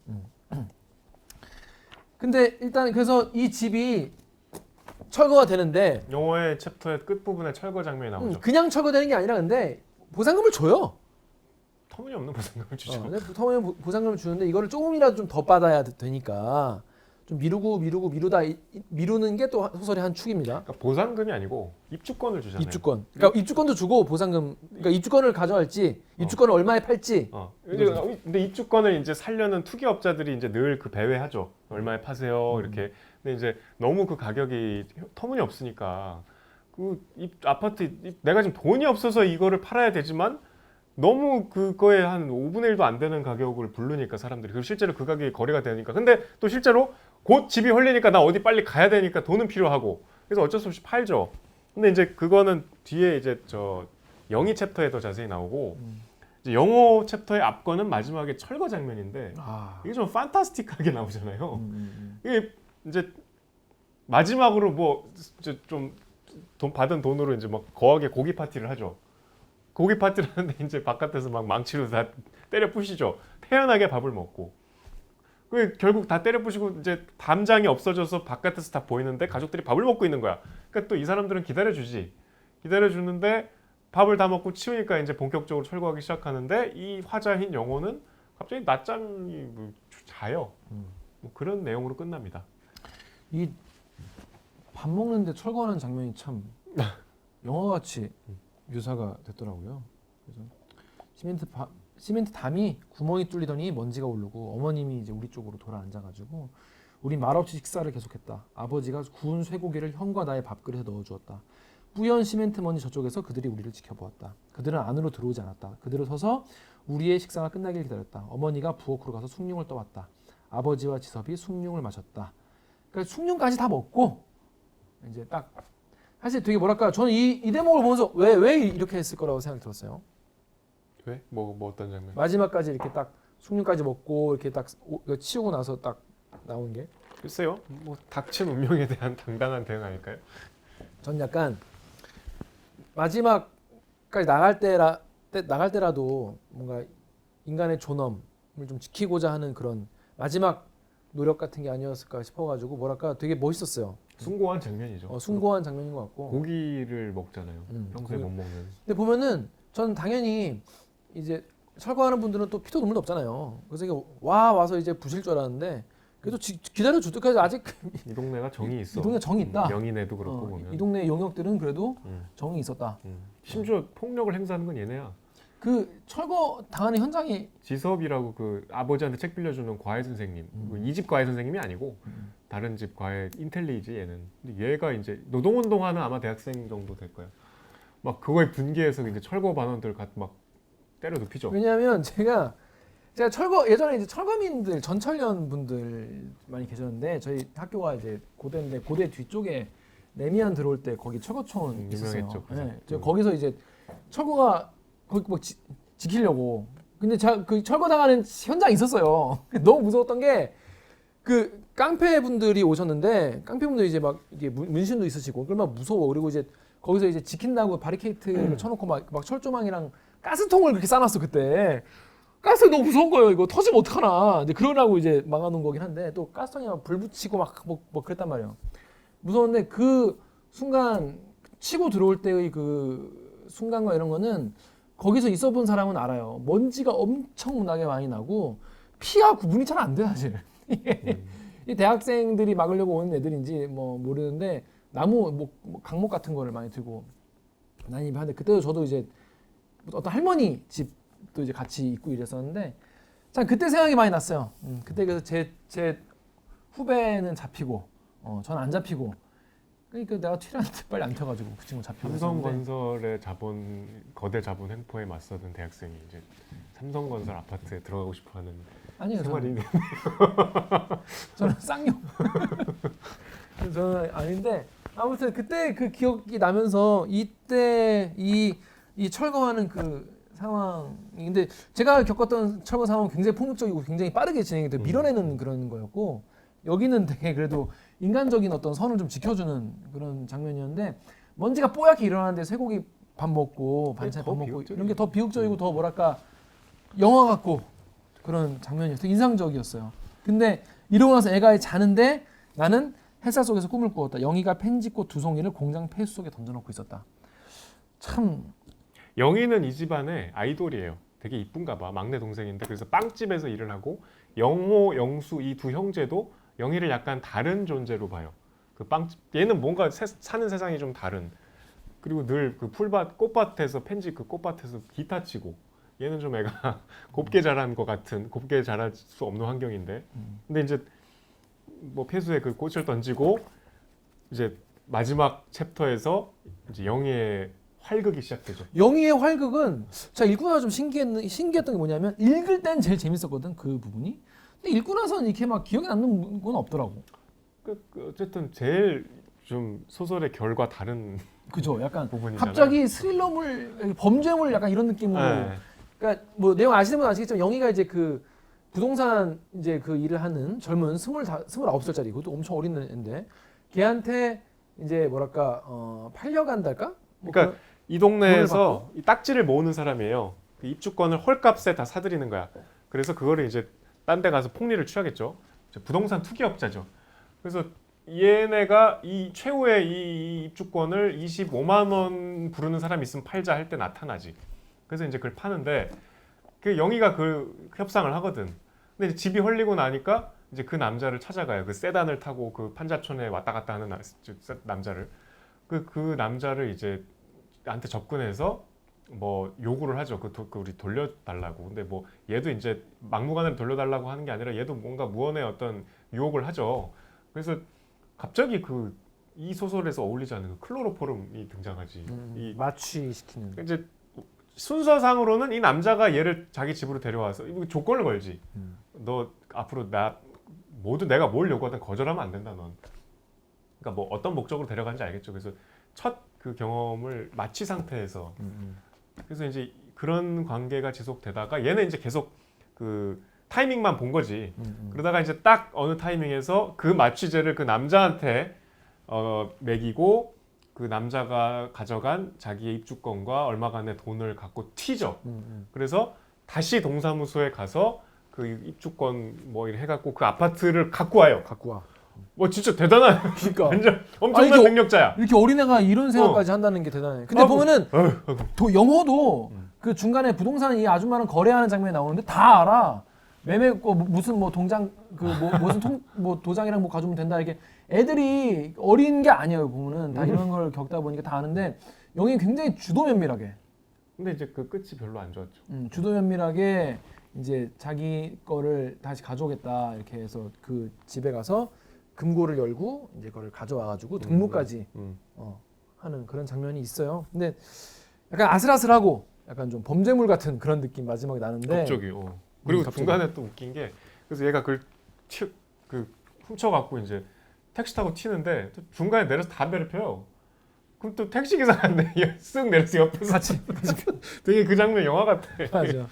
근데 일단 그래서 이 집이 철거가 되는데 영어의 챕터의 끝부분에 철거 장면이 나오죠. 그냥 철거되는 게 아니라 근데 보상금을 줘요. 터무니없는 보상금을 주죠. 근데 보상금을 주는데 이거를 조금이라도 좀 더 받아야 되니까 좀 미루다 미루는 게 또 소설의 한 축입니다. 그러니까 보상금이 아니고 입주권을 주잖아요. 입주권. 그러니까 입주권도 주고 보상금. 그러니까 입주권을 가져갈지 입주권을 얼마에 팔지. 근데 입주권을 이제 살려는 투기업자들이 이제 늘 그 배회하죠. 얼마에 파세요 이렇게. 근데 이제 너무 그 가격이 터무니없으니까 아파트 내가 지금 돈이 없어서 이거를 팔아야 되지만 너무 그거에 한 5분의 1도 안 되는 가격을 부르니까 사람들이 그리고 실제로 그 가격이 거래가 되니까 근데 또 실제로 곧 집이 헐리니까 나 어디 빨리 가야 되니까 돈은 필요하고 그래서 어쩔 수 없이 팔죠. 근데 이제 그거는 뒤에 이제 저 영희 챕터에 더 자세히 나오고 이제 영호 챕터의 앞거는 마지막에 철거 장면인데 이게 좀 판타스틱하게 나오잖아요. 이게 이제 마지막으로 뭐 좀 돈 받은 돈으로 이제 막 거하게 고기 파티를 하죠. 고기 파티를 하는데 이제 바깥에서 막 망치로 다 때려 부시죠. 태연하게 밥을 먹고. 결국 다 때려 부시고 이제 담장이 없어져서 바깥에서 다 보이는데 가족들이 밥을 먹고 있는 거야. 그러니까 또 이 사람들은 기다려주지. 기다려주는데 밥을 다 먹고 치우니까 이제 본격적으로 철거하기 시작하는데 이 화자인 영호는 갑자기 낮잠이 뭐 자요. 뭐 그런 내용으로 끝납니다. 이 밥 먹는데 철거하는 장면이 참 영화같이 묘사가 됐더라고요. 그래서 시멘트 담이 구멍이 뚫리더니 먼지가 오르고 어머님이 이제 우리 쪽으로 돌아 앉아가지고 우리 말없이 식사를 계속했다. 아버지가 구운 쇠고기를 형과 나의 밥그릇에 넣어주었다. 뿌연 시멘트 먼지 저쪽에서 그들이 우리를 지켜보았다. 그들은 안으로 들어오지 않았다. 그들은 서서 우리의 식사가 끝나길 기다렸다. 어머니가 부엌으로 가서 숭늉을 떠왔다. 아버지와 지섭이 숭늉을 마셨다. 그러니까 숭늉까지 다 먹고 이제 딱 사실 되게 뭐랄까 저는 이 대목을 보면서 왜 이렇게 했을 거라고 생각이 들었어요. 왜? 뭐 어떤 장면? 마지막까지 이렇게 딱 숭늉까지 먹고 이렇게 딱 치우고 나서 딱 나온 게. 글쎄요. 뭐 닥친 운명에 대한 당당한 대응 아닐까요? 전 약간 마지막까지 나갈 때라도 뭔가 인간의 존엄을 좀 지키고자 하는 그런 마지막 노력 같은 게 아니었을까 싶어가지고 뭐랄까 되게 멋있었어요. 숭고한 장면이죠. 숭고한 장면인 것 같고. 고기를 먹잖아요. 평소에 못 먹는. 근데 보면은 전 당연히 이제 철거하는 분들은 또 피도 눈물도 없잖아요. 그래서 이게 와서 이제 부실 줄 알았는데 그래도 기다려 줄 때까지 아직 이 동네가 정이 있어. 이 동네 정이 있다. 명인애도 그렇고 보면. 이 동네 용역들은 그래도 정이 있었다. 심지어 폭력을 행사하는 건 얘네야. 그 철거 당하는 현장이 지섭이라고 그 아버지한테 책 빌려주는 과외 선생님. 이 집 과외 선생님이 아니고 다른 집 과외 인텔리지 얘는. 근데 얘가 이제 노동운동하는 아마 대학생 정도 될 거야. 막 그거에 분개해서 이제 철거 반원들 막 때려 눕히죠. 왜냐하면 제가 예전에 이제 철거민들 전철련 분들 많이 계셨는데 저희 학교가 이제 고대인데 고대 뒤쪽에 레미안 들어올 때 거기 철거촌 있었어요. 유명했죠. 네, 거기서 이제 철거가 거기 뭐 지키려고. 근데 제가 그 철거 당하는 현장이 있었어요. 너무 무서웠던 게 그 깡패 분들이 오셨는데 깡패 분들이 이제 막 이게 문신도 있으시고 얼마나 무서워. 그리고 이제 거기서 이제 지킨다고 바리케이트를 쳐놓고 막 철조망이랑 가스통을 그렇게 쌓아놨어 그때. 가스 너무 무서운 거예요. 이거 터지면 어떡하나. 근데 그러라고 이제 막아놓은 거긴 한데 또 가스통에 막 불 붙이고 막 뭐 그랬단 말이에요. 무서웠는데 그 순간 치고 들어올 때의 그 순간과 이런 거는 거기서 있어본 사람은 알아요. 먼지가 엄청나게 많이 나고 피하 구분이 잘 안 돼 사실. 이 대학생들이 막으려고 오는 애들인지 뭐 모르는데 나무 뭐 강목 같은 거를 많이 들고 다니면 하는데 그때도 저도 이제 어떤 할머니 집도 이제 같이 있고 이랬었는데 참 그때 생각이 많이 났어요. 그때 그래서 제 후배는 잡히고 저는 안 잡히고 그러니까 내가 튀라한테 빨리 안 튀어가지고 그 친구 잡히고. 삼성건설의 거대 자본 횡포에 맞서던 대학생이 이제 삼성건설 아파트에 들어가고 싶어하는 아니에요. 생활이 저는 쌍용. 저는 아닌데 아무튼 그때 그 기억이 나면서 이때 이 철거하는 그 상황인데 제가 겪었던 철거 상황은 굉장히 폭력적이고 굉장히 빠르게 진행이 돼 밀어내는 그런 거였고 여기는 되게 그래도 인간적인 어떤 선을 좀 지켜주는 그런 장면이었는데 먼지가 뽀얗게 일어나는데 쇠고기 밥 먹고 반찬 밥 먹고 이런 게 더 비극적이고 더 뭐랄까 영화 같고 그런 장면이었어요. 인상적이었어요. 근데 이러고 나서 애가 자는데 나는 햇살 속에서 꿈을 꾸었다. 영희가 펜지꽃 2송이를 공장 폐수 속에 던져놓고 있었다. 참 영희는 이 집안의 아이돌이에요. 되게 이쁜가 봐. 막내 동생인데 그래서 빵집에서 일을 하고 영호, 영수 이 두 형제도 영희를 약간 다른 존재로 봐요. 그 빵집 얘는 뭔가 사는 세상이 좀 다른. 그리고 늘 그 풀밭 꽃밭에서 펜지 그 꽃밭에서 기타 치고 얘는 좀 애가 곱게 자란 것 같은 곱게 자랄 수 없는 환경인데 근데 이제 뭐 폐수에 그 꽃을 던지고 이제 마지막 챕터에서 이제 영희의 활극이 시작되죠. 영희의 활극은 제가 읽고 나서 좀 신기했던 게 뭐냐면 읽을 땐 제일 재밌었거든 그 부분이. 근데 읽고 나서는 이렇게 막 기억에 남는 건 없더라고. 그 어쨌든 제일 좀 소설의 결과 다른 그죠? 약간 부분이잖아요. 갑자기 스릴러물, 범죄물 약간 이런 느낌으로. 네. 그러니까 뭐 내용 아시는 분 아시겠지만 영희가 이제 그 부동산 이제 그 일을 하는 젊은 29살짜리 그것도 엄청 어린 애인데 걔한테 이제 뭐랄까 팔려간달까? 뭐 그러니까 이 동네에서 돈을 이 딱지를 모으는 사람이에요. 그 입주권을 헐값에 다 사들이는 거야. 그래서 그거를 이제 딴 데 가서 폭리를 취하겠죠. 부동산 투기업자죠. 그래서 얘네가 이 최후의 이 입주권을 25만 원 부르는 사람이 있으면 팔자 할 때 나타나지. 그래서 이제 그걸 파는데 그 영희가 그 협상을 하거든. 근데 이제 집이 헐리고 나니까 이제 그 남자를 찾아가요. 그 세단을 타고 그 판자촌에 왔다 갔다 하는 남자를. 그 남자를 이제 나한테 접근해서 뭐 요구를 하죠. 그 우리 돌려달라고. 근데 뭐 얘도 이제 막무가내로 돌려달라고 하는 게 아니라 얘도 뭔가 무언의 어떤 유혹을 하죠. 그래서 갑자기 이 소설에서 어울리지 않는 그 클로로폼이 등장하지. 이 마취시키는. 이제 순서상으로는 이 남자가 얘를 자기 집으로 데려와서 이거 조건을 걸지. 너 앞으로 내가 뭘 요구하든 거절하면 안 된다 넌. 그러니까 뭐 어떤 목적으로 데려간지 알겠죠. 그래서 첫 그 경험을 마취 상태에서 그래서 이제 그런 관계가 지속되다가 얘는 이제 계속 그 타이밍만 본 거지. 그러다가 이제 딱 어느 타이밍에서 그 마취제를 그 남자한테 먹이고 그 남자가 가져간 자기의 입주권과 얼마간의 돈을 갖고 튀죠. 그래서 다시 동사무소에 가서 그 입주권 뭐 이렇게 해갖고 그 아파트를 갖고 와요. 갖고 와. 뭐 진짜 대단한. 그러니까 완전 엄청난 능력자야. 이렇게 어린애가 이런 생각까지 한다는 게 대단해. 근데 보면은 영어도 그 중간에 부동산 이 아줌마랑 거래하는 장면이 나오는데 다 알아. 매매 무슨 뭐 동장 무슨 뭐 도장이랑 뭐 가져오면 된다 이렇게 애들이 어린 게 아니에요. 보면은 다 이런 걸 겪다 보니까 다 아는데 영희 굉장히 주도 면밀하게. 근데 이제 그 끝이 별로 안 좋았죠. 주도 면밀하게 이제 자기 거를 다시 가져오겠다 이렇게 해서 그 집에 가서 금고를 열고 이제 그걸 가져와가지고 등록까지 하는 그런 장면이 있어요. 근데 약간 아슬아슬하고 약간 좀 범죄물 같은 그런 느낌 마지막에 나는데. 갑자기. 그리고 갑자기. 중간에 또 웃긴 게 그래서 얘가 그걸 훔쳐갖고 이제 택시 타고 튀는데 또 중간에 내려서 담배를 펴요. 그럼 또 택시 기사한테 쓱 내려서 옆에서 같이 되게 그 장면 영화 같아. 맞아.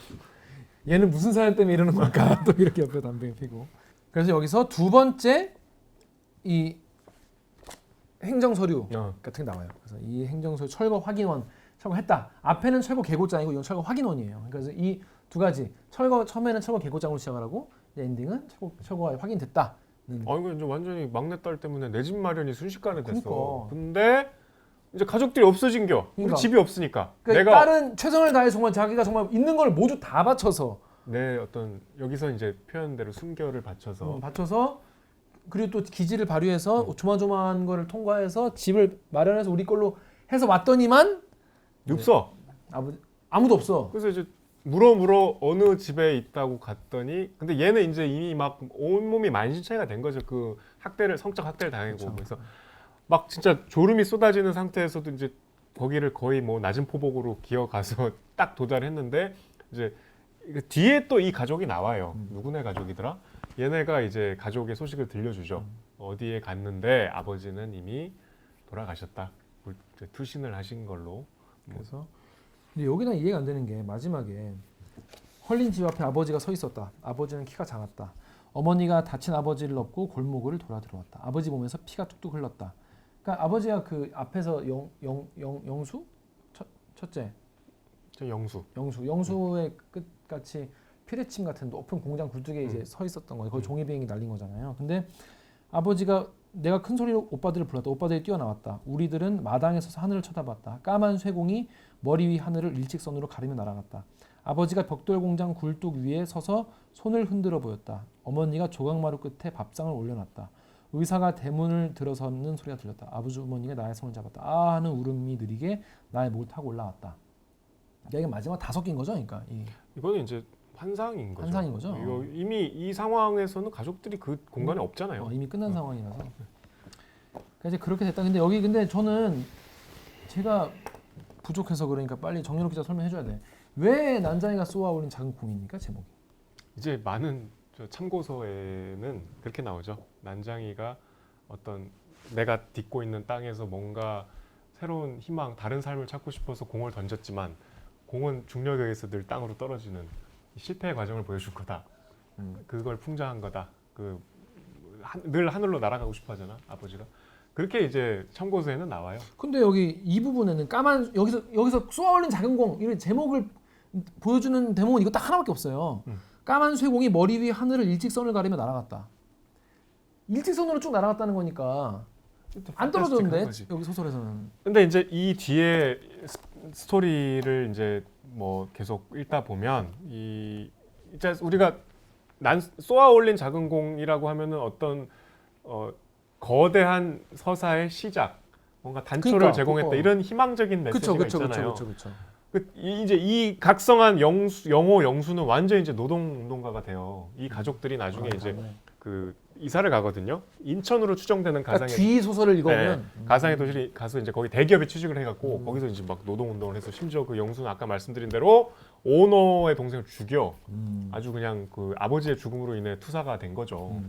얘는 무슨 사연 때문에 이러는 걸까? 또 이렇게 옆에 담배 피고. 그래서 여기서 두 번째 이 행정 서류 같은 게 나와요. 그래서 이 행정 서류 철거 확인원 철거했다. 앞에는 철거 계고장이고 이건 철거 확인원이에요. 그래서 이 두 가지 철거 처음에는 철거 계고장으로 시작을 하고 엔딩은 철거가 확인됐다. 이거 이제 완전히 막내딸 때문에 내 집 마련이 순식간에 됐어. 그러니까. 근데 이제 가족들이 없어진겨. 그러니까. 우리 집이 없으니까. 그러니까 딸은 최선을 다해 정말 자기가 정말 있는 걸 모두 다 바쳐서 내 어떤 여기서 이제 표현대로 숨결을 바쳐서 바쳐서 그리고 또 기지를 발휘해서 조마조마한 거를 통과해서 집을 마련해서 우리 걸로 해서 왔더니만 없어. 아무도 없어. 그래서 이제 물어 어느 집에 있다고 갔더니 근데 얘는 이제 이미 막 온몸이 만신창이가 된 거죠. 그 성적 학대를 당하고 그렇죠. 그래서 막 진짜 졸음이 쏟아지는 상태에서도 이제 거기를 거의 뭐 낮은 포복으로 기어가서 딱 도달했는데 이제 뒤에 또 이 가족이 나와요. 누구네 가족이더라? 얘네가 이제 가족의 소식을 들려주죠. 어디에 갔는데 아버지는 이미 돌아가셨다. 이제 투신을 하신 걸로. 그래서 근데 여기는 이해가 안 되는 게 마지막에 헐린 집 앞에 아버지가 서 있었다. 아버지는 키가 작았다. 어머니가 다친 아버지를 업고 골목을 돌아 들어왔다. 아버지 몸에서 피가 뚝뚝 흘렀다. 그러니까 아버지가 그 앞에서 영수 첫째 저 영수. 영수의 끝같이 피레침 같은 높은 공장 굴뚝에 이제 서 있었던 거예요. 거기 종이 비행기 날린 거잖아요. 근데 아버지가 내가 큰 소리로 오빠들을 불렀다. 오빠들이 뛰어나왔다. 우리들은 마당에 서서 하늘을 쳐다봤다. 까만 쇠공이 머리 위 하늘을 일직선으로 가르며 날아갔다. 아버지가 벽돌 공장 굴뚝 위에 서서 손을 흔들어 보였다. 어머니가 조각마루 끝에 밥상을 올려놨다. 의사가 대문을 들어서는 소리가 들렸다. 아버지 어머니가 나의 손을 잡았다. 아 하는 울음이 느리게 나의 목을 타고 올라왔다. 이게 마지막 다 섞인 거죠, 그러니까 이거는 이제 환상인 거죠. 환상인 거죠. 이거 이미 이 상황에서는 가족들이 그 공간에 없잖아요. 이미 끝난 상황이라서. 그러니까 이제 그렇게 됐다. 근데 여기 근데 저는 제가 부족해서 그러니까 빨리 정연욱 기자 설명해줘야 돼. 왜 난장이가 쏘아 올린 작은 공입니까 제목이? 이제 많은 참고서에는 그렇게 나오죠. 난장이가 어떤 내가 딛고 있는 땅에서 뭔가 새로운 희망, 다른 삶을 찾고 싶어서 공을 던졌지만 공은 중력에 의해서 늘 땅으로 떨어지는 실패의 과정을 보여줄 거다. 그걸 풍자한 거다. 늘 하늘로 날아가고 싶어하잖아 아버지가. 그렇게 이제 참고서에는 나와요. 근데 여기 이 부분에는 까만 여기서 쏘아 올린 작은 공 이런 제목을 보여주는 대목은 이거 딱 하나밖에 없어요. 까만 쇠공이 머리 위 하늘을 일직선을 가리며 날아갔다. 일직선으로 쭉 날아갔다는 거니까 안 떨어졌는데 여기 소설에서는. 근데 이제 이 뒤에 스토리를 이제 뭐 계속 읽다 보면 이제 우리가 쏘아 올린 작은 공이라고 하면은 어떤 거대한 서사의 시작, 뭔가 단초를 그러니까, 제공했다 이런 희망적인 메시지가 있잖아요. 그쵸. 이제 이 각성한 영호 영수는 완전 이제 노동운동가가 돼요. 이 가족들이 나중에 이제 그 이사를 가거든요. 인천으로 추정되는 가상의 뒤 소설을 읽으면 가상의 도시를 가서 이제 거기 대기업에 취직을 해갖고 거기서 이제 막 노동운동을 해서 심지어 그 영수는 아까 말씀드린 대로 오너의 동생을 죽여 아주 그냥 그 아버지의 죽음으로 인해 투사가 된 거죠.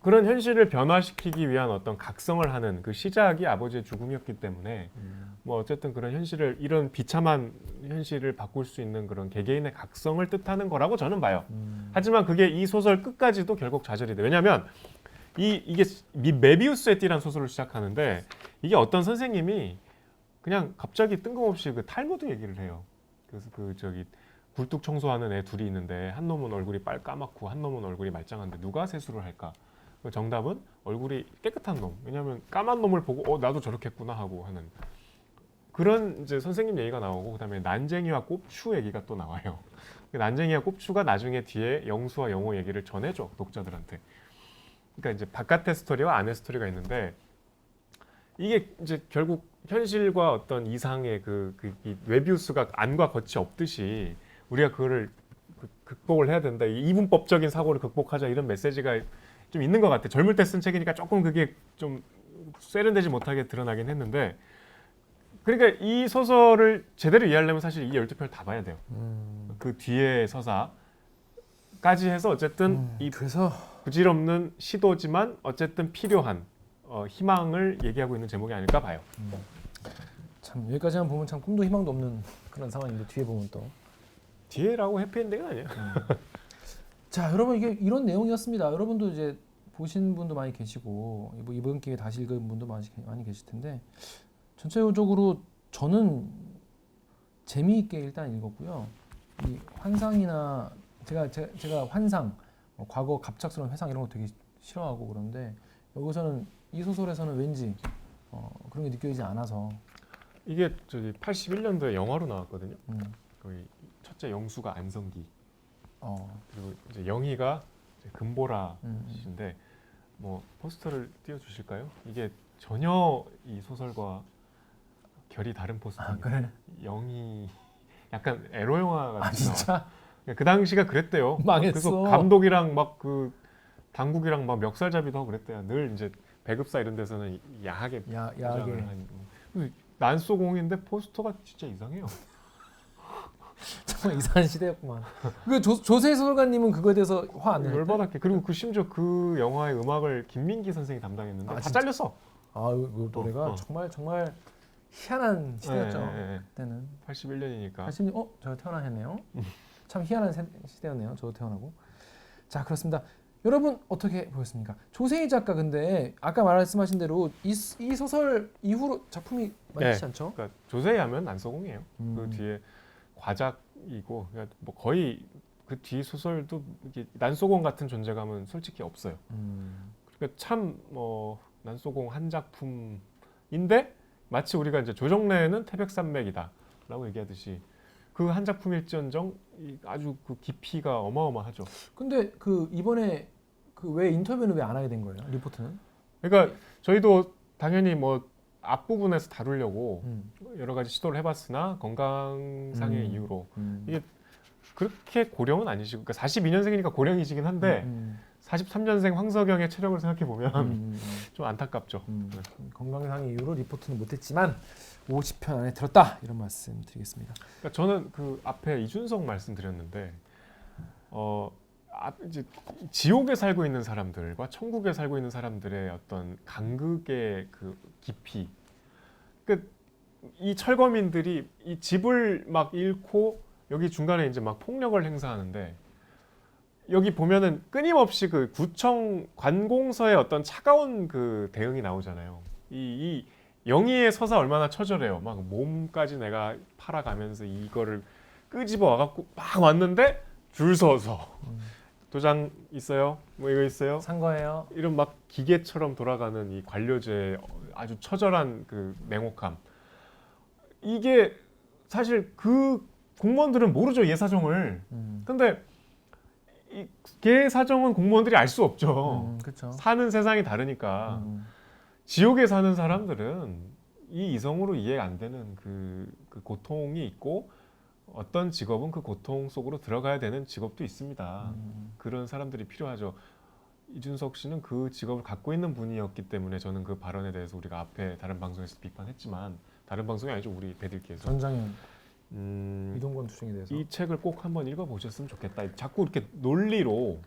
그런 현실을 변화시키기 위한 어떤 각성을 하는 그 시작이 아버지의 죽음이었기 때문에 뭐 어쨌든 그런 현실을 이런 비참한 현실을 바꿀 수 있는 그런 개개인의 각성을 뜻하는 거라고 저는 봐요. 하지만 그게 이 소설 끝까지도 결국 좌절이 돼. 왜냐하면 이게 메비우스의 띠라는 소설을 시작하는데 이게 어떤 선생님이 그냥 갑자기 뜬금없이 그 탈무드 얘기를 해요. 그래서 굴뚝 청소하는 애 둘이 있는데 한 놈은 얼굴이 빨까맣고 한 놈은 얼굴이 말짱한데 누가 세수를 할까? 정답은 얼굴이 깨끗한 놈. 왜냐하면 까만 놈을 보고 나도 저렇게 했구나 하고 하는 그런 이제 선생님 얘기가 나오고 그다음에 난쟁이와 꼽추 얘기가 또 나와요. 난쟁이와 꼽추가 나중에 뒤에 영수와 영호 얘기를 전해줘 독자들한테. 그러니까 이제 바깥의 스토리와 안의 스토리가 있는데 이게 이제 결국 현실과 어떤 이상의 이 웨비우스가 안과 겉이 없듯이 우리가 그거를 극복을 해야 된다. 이 이분법적인 사고를 극복하자 이런 메시지가 좀 있는 것 같아. 젊을 때 쓴 책이니까 조금 그게 좀 세련되지 못하게 드러나긴 했는데 그러니까 이 소설을 제대로 이해하려면 사실 이 12편을 다 봐야 돼요. 그 뒤에 서사까지 해서 어쨌든 그래서 부질없는 시도지만 어쨌든 필요한 희망을 얘기하고 있는 제목이 아닐까 봐요. 참 여기까지만 보면 참 꿈도 희망도 없는 그런 상황인데 뒤에 보면 또 뒤에라고 해피엔딩은 아니야. 자 여러분 이게 이런 내용이었습니다. 여러분도 이제 보신 분도 많이 계시고 뭐 이번 기회에 다시 읽은 분도 많이 계실 텐데 전체적으로 저는 재미있게 일단 읽었고요. 이 환상이나 제가 환상, 과거 갑작스러운 회상 이런 거 되게 싫어하고 그런데 여기서는 이 소설에서는 왠지 그런 게 느껴지지 않아서 이게 81년도에 영화로 나왔거든요. 거기 첫째 영수가 안성기 그리고 이제 영희가 이제 금보라씨인데 뭐 포스터를 띄워주실까요? 이게 전혀 이 소설과 결이 다른 포스터입니다. 그래? 영희 약간 에로 영화 같은 진짜? 그 당시가 그랬대요. 망했어. 그래서 감독이랑 막 그 당국이랑 막 멱살잡이도 하고 그랬대요. 늘 이제 배급사 이런 데서는 야하게 야하게 난소공인데 포스터가 진짜 이상해요. 정말 이상한 시대였구만. 그 조세 소설가님은 그거에 대해서 화 안 내요? 열받았게. 그리고 심지어 그 영화의 음악을 김민기 선생이 담당했는데 다 진짜? 잘렸어. 아, 이 노래가 정말 희한한 시대였죠. 그때는 81년이니까. 80년, 제가 태어나셨네요. 참 희한한 시대였네요. 저도 태어나고. 자, 그렇습니다. 여러분 어떻게 보셨습니까? 조세희 작가 근데 아까 말씀하신 대로 이 소설 이후로 작품이 많지 않죠? 그러니까 조세희 하면 난소공이에요. 그 뒤에 과작이고 그러니까 뭐 거의 그 뒤 소설도 이게 난소공 같은 존재감은 솔직히 없어요. 그러니까 참 난소공 한 작품인데 마치 우리가 이제 조정래는 태백산맥이다라고 얘기하듯이 그 한 작품일지언정 아주 그 깊이가 어마어마하죠. 근데 그 이번에 그 왜 인터뷰는 왜 안 하게 된 거예요? 리포트는? 그러니까 저희도 당연히 뭐 앞부분에서 다루려고 여러 가지 시도를 해봤으나 건강상의 이유로 이게 그렇게 고령은 아니시고 그러니까 42년생이니까 고령이시긴 한데 43년생 황석영의 체력을 생각해 보면 좀 안타깝죠. 건강상의 이유로 리포트는 못했지만 50편 안에 들었다 이런 말씀 드리겠습니다. 그러니까 저는 그 앞에 이준석 말씀드렸는데 이제 지옥에 살고 있는 사람들과 천국에 살고 있는 사람들의 어떤 간극의 그 깊이. 그러니까 이 철거민들이 이 집을 막 잃고 여기 중간에 이제 막 폭력을 행사하는데 여기 보면은 끊임없이 그 구청 관공서의 어떤 차가운 그 대응이 나오잖아요. 이 영희의 서사 얼마나 처절해요. 막 몸까지 내가 팔아가면서 이거를 끄집어 와갖고 막 왔는데 줄 서서 도장 있어요? 뭐 이거 있어요? 산 거예요. 이런 막 기계처럼 돌아가는 이 관료제의 아주 처절한 그 냉혹함. 이게 사실 그 공무원들은 모르죠, 얘 사정을. 근데 걔 사정은 공무원들이 알 수 없죠. 그렇죠. 사는 세상이 다르니까. 지옥에 사는 사람들은 이 이성으로 이해 안 되는 그 고통이 있고 어떤 직업은 그 고통 속으로 들어가야 되는 직업도 있습니다. 그런 사람들이 필요하죠. 이준석 씨는 그 직업을 갖고 있는 분이었기 때문에 저는 그 발언에 대해서 우리가 앞에 다른 방송에서 비판했지만 다른 방송이 아니죠. 우리 배들께서. 전장현, 이동건 투쟁에 대해서. 이 책을 꼭 한번 읽어보셨으면 좋겠다. 자꾸 이렇게 논리로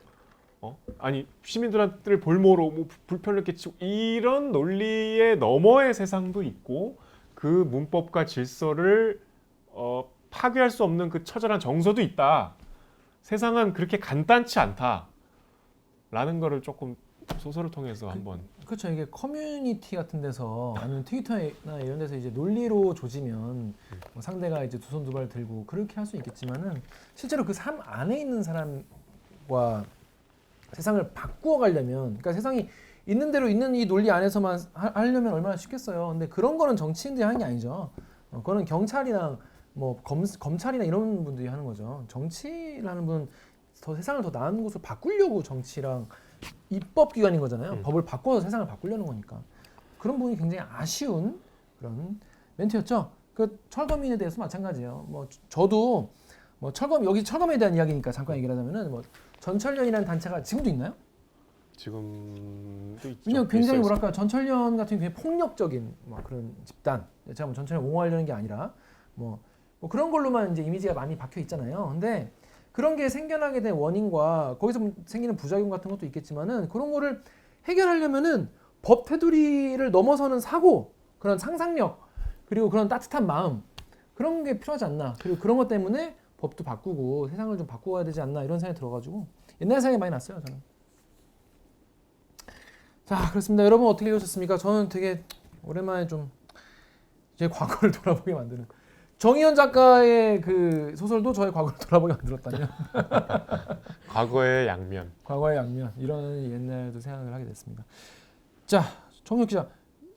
아니 시민들한테 볼모로 뭐 불편을 끼치고 이런 논리의 너머의 세상도 있고 그 문법과 질서를 파괴할 수 없는 그 처절한 정서도 있다. 세상은 그렇게 간단치 않다라는 거를 조금 소설을 통해서 한번. 그렇죠. 이게 커뮤니티 같은 데서 아니면 트위터나 이런 데서 이제 논리로 조지면 뭐 상대가 이제 두 손 두 발 들고 그렇게 할 수 있겠지만은 실제로 그 삶 안에 있는 사람과 세상을 바꾸어 가려면, 그러니까 세상이 있는 대로 있는 이 논리 안에서만 하려면 얼마나 쉽겠어요. 근데 그런 거는 정치인들이 하는 게 아니죠. 그거는 경찰이나 뭐 검찰이나 이런 분들이 하는 거죠. 정치를 하는 분은 더 세상을 더 나은 곳으로 바꾸려고 정치랑 입법기관인 거잖아요. 법을 바꿔서 세상을 바꾸려는 거니까. 그런 부분이 굉장히 아쉬운 그런 멘트였죠. 그 철거민에 대해서 마찬가지예요. 뭐 저도 뭐 여기 철거민에 대한 이야기니까 잠깐 얘기를 하자면은 뭐 전철련이라는 단체가 지금도 있나요? 지금도 있죠. 왜냐면 굉장히 있어요. 뭐랄까 전철련 같은 굉장히 폭력적인 뭐 그런 집단. 제가 뭐 전철련 옹호하려는 게 아니라 뭐 그런 걸로만 이제 이미지가 많이 박혀 있잖아요. 근데 그런 게 생겨나게 된 원인과 거기서 생기는 부작용 같은 것도 있겠지만은 그런 거를 해결하려면은 법 테두리를 넘어서는 사고, 그런 상상력, 그리고 그런 따뜻한 마음, 그런 게 필요하지 않나. 그리고 그런 것 때문에 법도 바꾸고 세상을 좀 바꿔야 되지 않나 이런 생각이 들어가지고 옛날 생각이 많이 났어요, 저는. 자, 그렇습니다. 여러분 어떻게 읽으셨습니까? 저는 되게 오랜만에 좀 제 과거를 돌아보게 만드는, 정의연 작가의 그 소설도 저의 과거를 돌아보게 만들었다면 과거의 양면. 과거의 양면, 이런 옛날도 생각을 하게 됐습니다. 자, 정혁 기자,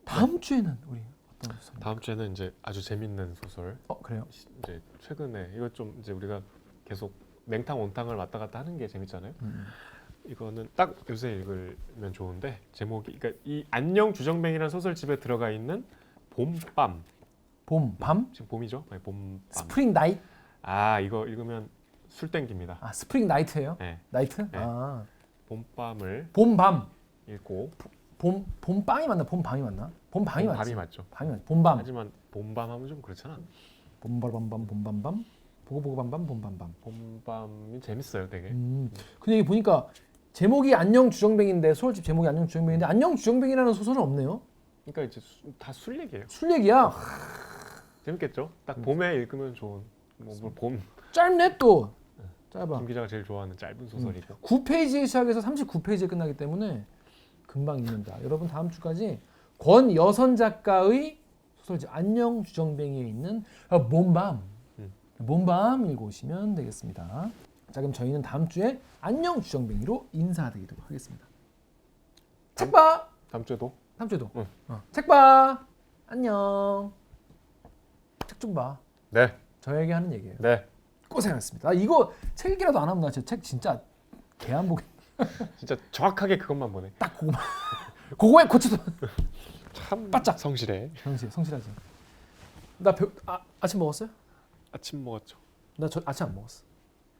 다음 주에는 우리 어떤 소설? 다음 주에는 이제 아주 재밌는 소설. 그래요? 이제 최근에 이거 좀 이제 우리가 계속 냉탕 온탕을 왔다 갔다 하는 게 재밌잖아요. 이거는 딱 요새 읽으면 좋은데 제목이, 그러니까 이 안녕 주정뱅이라는 소설집에 들어가 있는 봄밤. 밤? 지금 봄이죠? 네, 봄밤. 스프링 나이트? 이거 읽으면 술 땡깁니다. 스프링 나이트예요? 네. 나이트? 네. 봄밤을 봄밤. 읽고. 봄밤이 맞나? 봄밤이 맞나? 봄밤이 맞지. 밤이 맞죠. 밤이 맞지. 봄밤. 하지만 봄밤 하면 좀 그렇잖아. 봄밤밤밤 보고밤밤 봄밤밤. 봄밤이 재밌어요, 되게. 근데 이게 보니까 제목이 안녕 주정뱅인데, 소설집 제목이 안녕 주정뱅인데 안녕 주정뱅이라는 소설은 없네요. 그러니까 이제 다 술 얘기예요. 술 얘기야. 재밌겠죠? 딱 봄에 읽으면 좋은 봄. 짧네 또. 짧아. 김 기자가 제일 좋아하는 짧은 소설이고. 9페이지에 시작해서 39페이지에 끝나기 때문에 금방 읽는다. 여러분 다음 주까지 권여선 작가의 소설집 안녕 주정뱅이에 있는 몬밤 몬밤 읽어오시면 되겠습니다. 자 그럼 저희는 다음 주에 안녕 주정뱅이로 인사드리도록 하겠습니다. 책 봐. 다음 주에도. 다음 주에도. 응. 책 봐. 안녕. 책 좀 봐. 네. 저에게 하는 얘기예요. 네. 고생하셨습니다. 아, 이거 책 읽기라도 안 하면 나 책 진짜 개 안 보겠. 진짜 정확하게 그것만 보내. 딱 그거만. 그거에 고쳐서 참 바짝. 성실해. 성실하지. 나 아침 먹었어요? 아침 먹었죠. 나 아침 안 먹었어.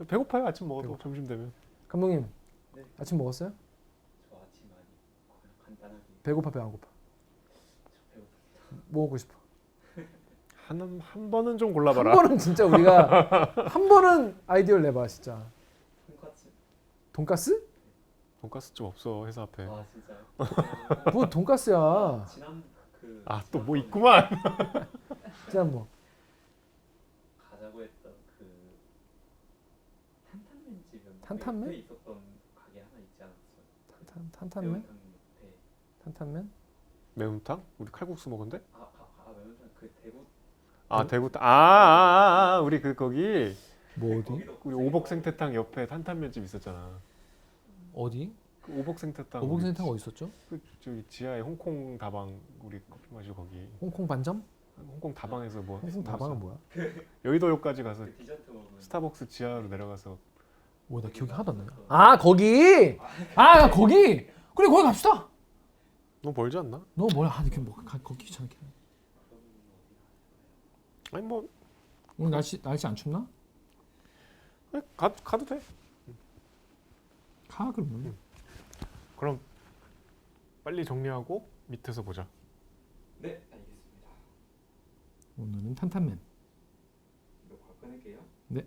배고파요. 아침 먹어도 점심 되면. 감독님. 네. 아침 먹었어요? 저 아침 많이 간단하게 배고파 배 안 고파? 저 배고픕니다. 뭐 먹고 싶어? 한 번은 좀 한 골라봐라. 번은 진짜 우리가 한 번은 아이디어를 내봐 진짜. 돈까스? 돈가스? 돈가스 좀 없어 회사 앞에. 아 진짜요? 뭐 돈가스야. 지난 그 아 또 뭐 있구만. 그냥 뭐 가자고 했던 그 탄탄면 집은 탄탄면? 옆에 있었던 가게 하나 있지 않았어요? 탄탄면? 매운탕 옆에. 탄탄면? 매운탕? 우리 칼국수 먹은데? 매운탕 그 대구. 아 대구. 우리 그 거기 뭐 어디? 거기도 우리 오복생태탕 옆에 탄탄면집 있었잖아. 어디? 그 오복생태탕. 오복센터가 어디 있었죠? 그 저기 지하에 홍콩 다방 우리 커피 마시고 거기. 홍콩 반점? 홍콩 다방에서 뭐. 홍콩 다방은 뭐야? 여의도역까지 가서 그 디저트 먹으면 스타벅스 지하로 내려가서. 뭐 나 기억이 하나도 안 나냐? 아 거기! 아 거기! 그래 거기 갑시다. 너무 멀지 않나? 너 뭐야? 아 이렇게 뭐 거기 귀찮게. 아니 뭐 오늘 날씨 안 춥나? 가도 돼. 가 그러면. 그럼 빨리 정리하고 밑에서 보자. 네 알겠습니다. 오늘은 탄탄면. 이거 끊을게요. 네.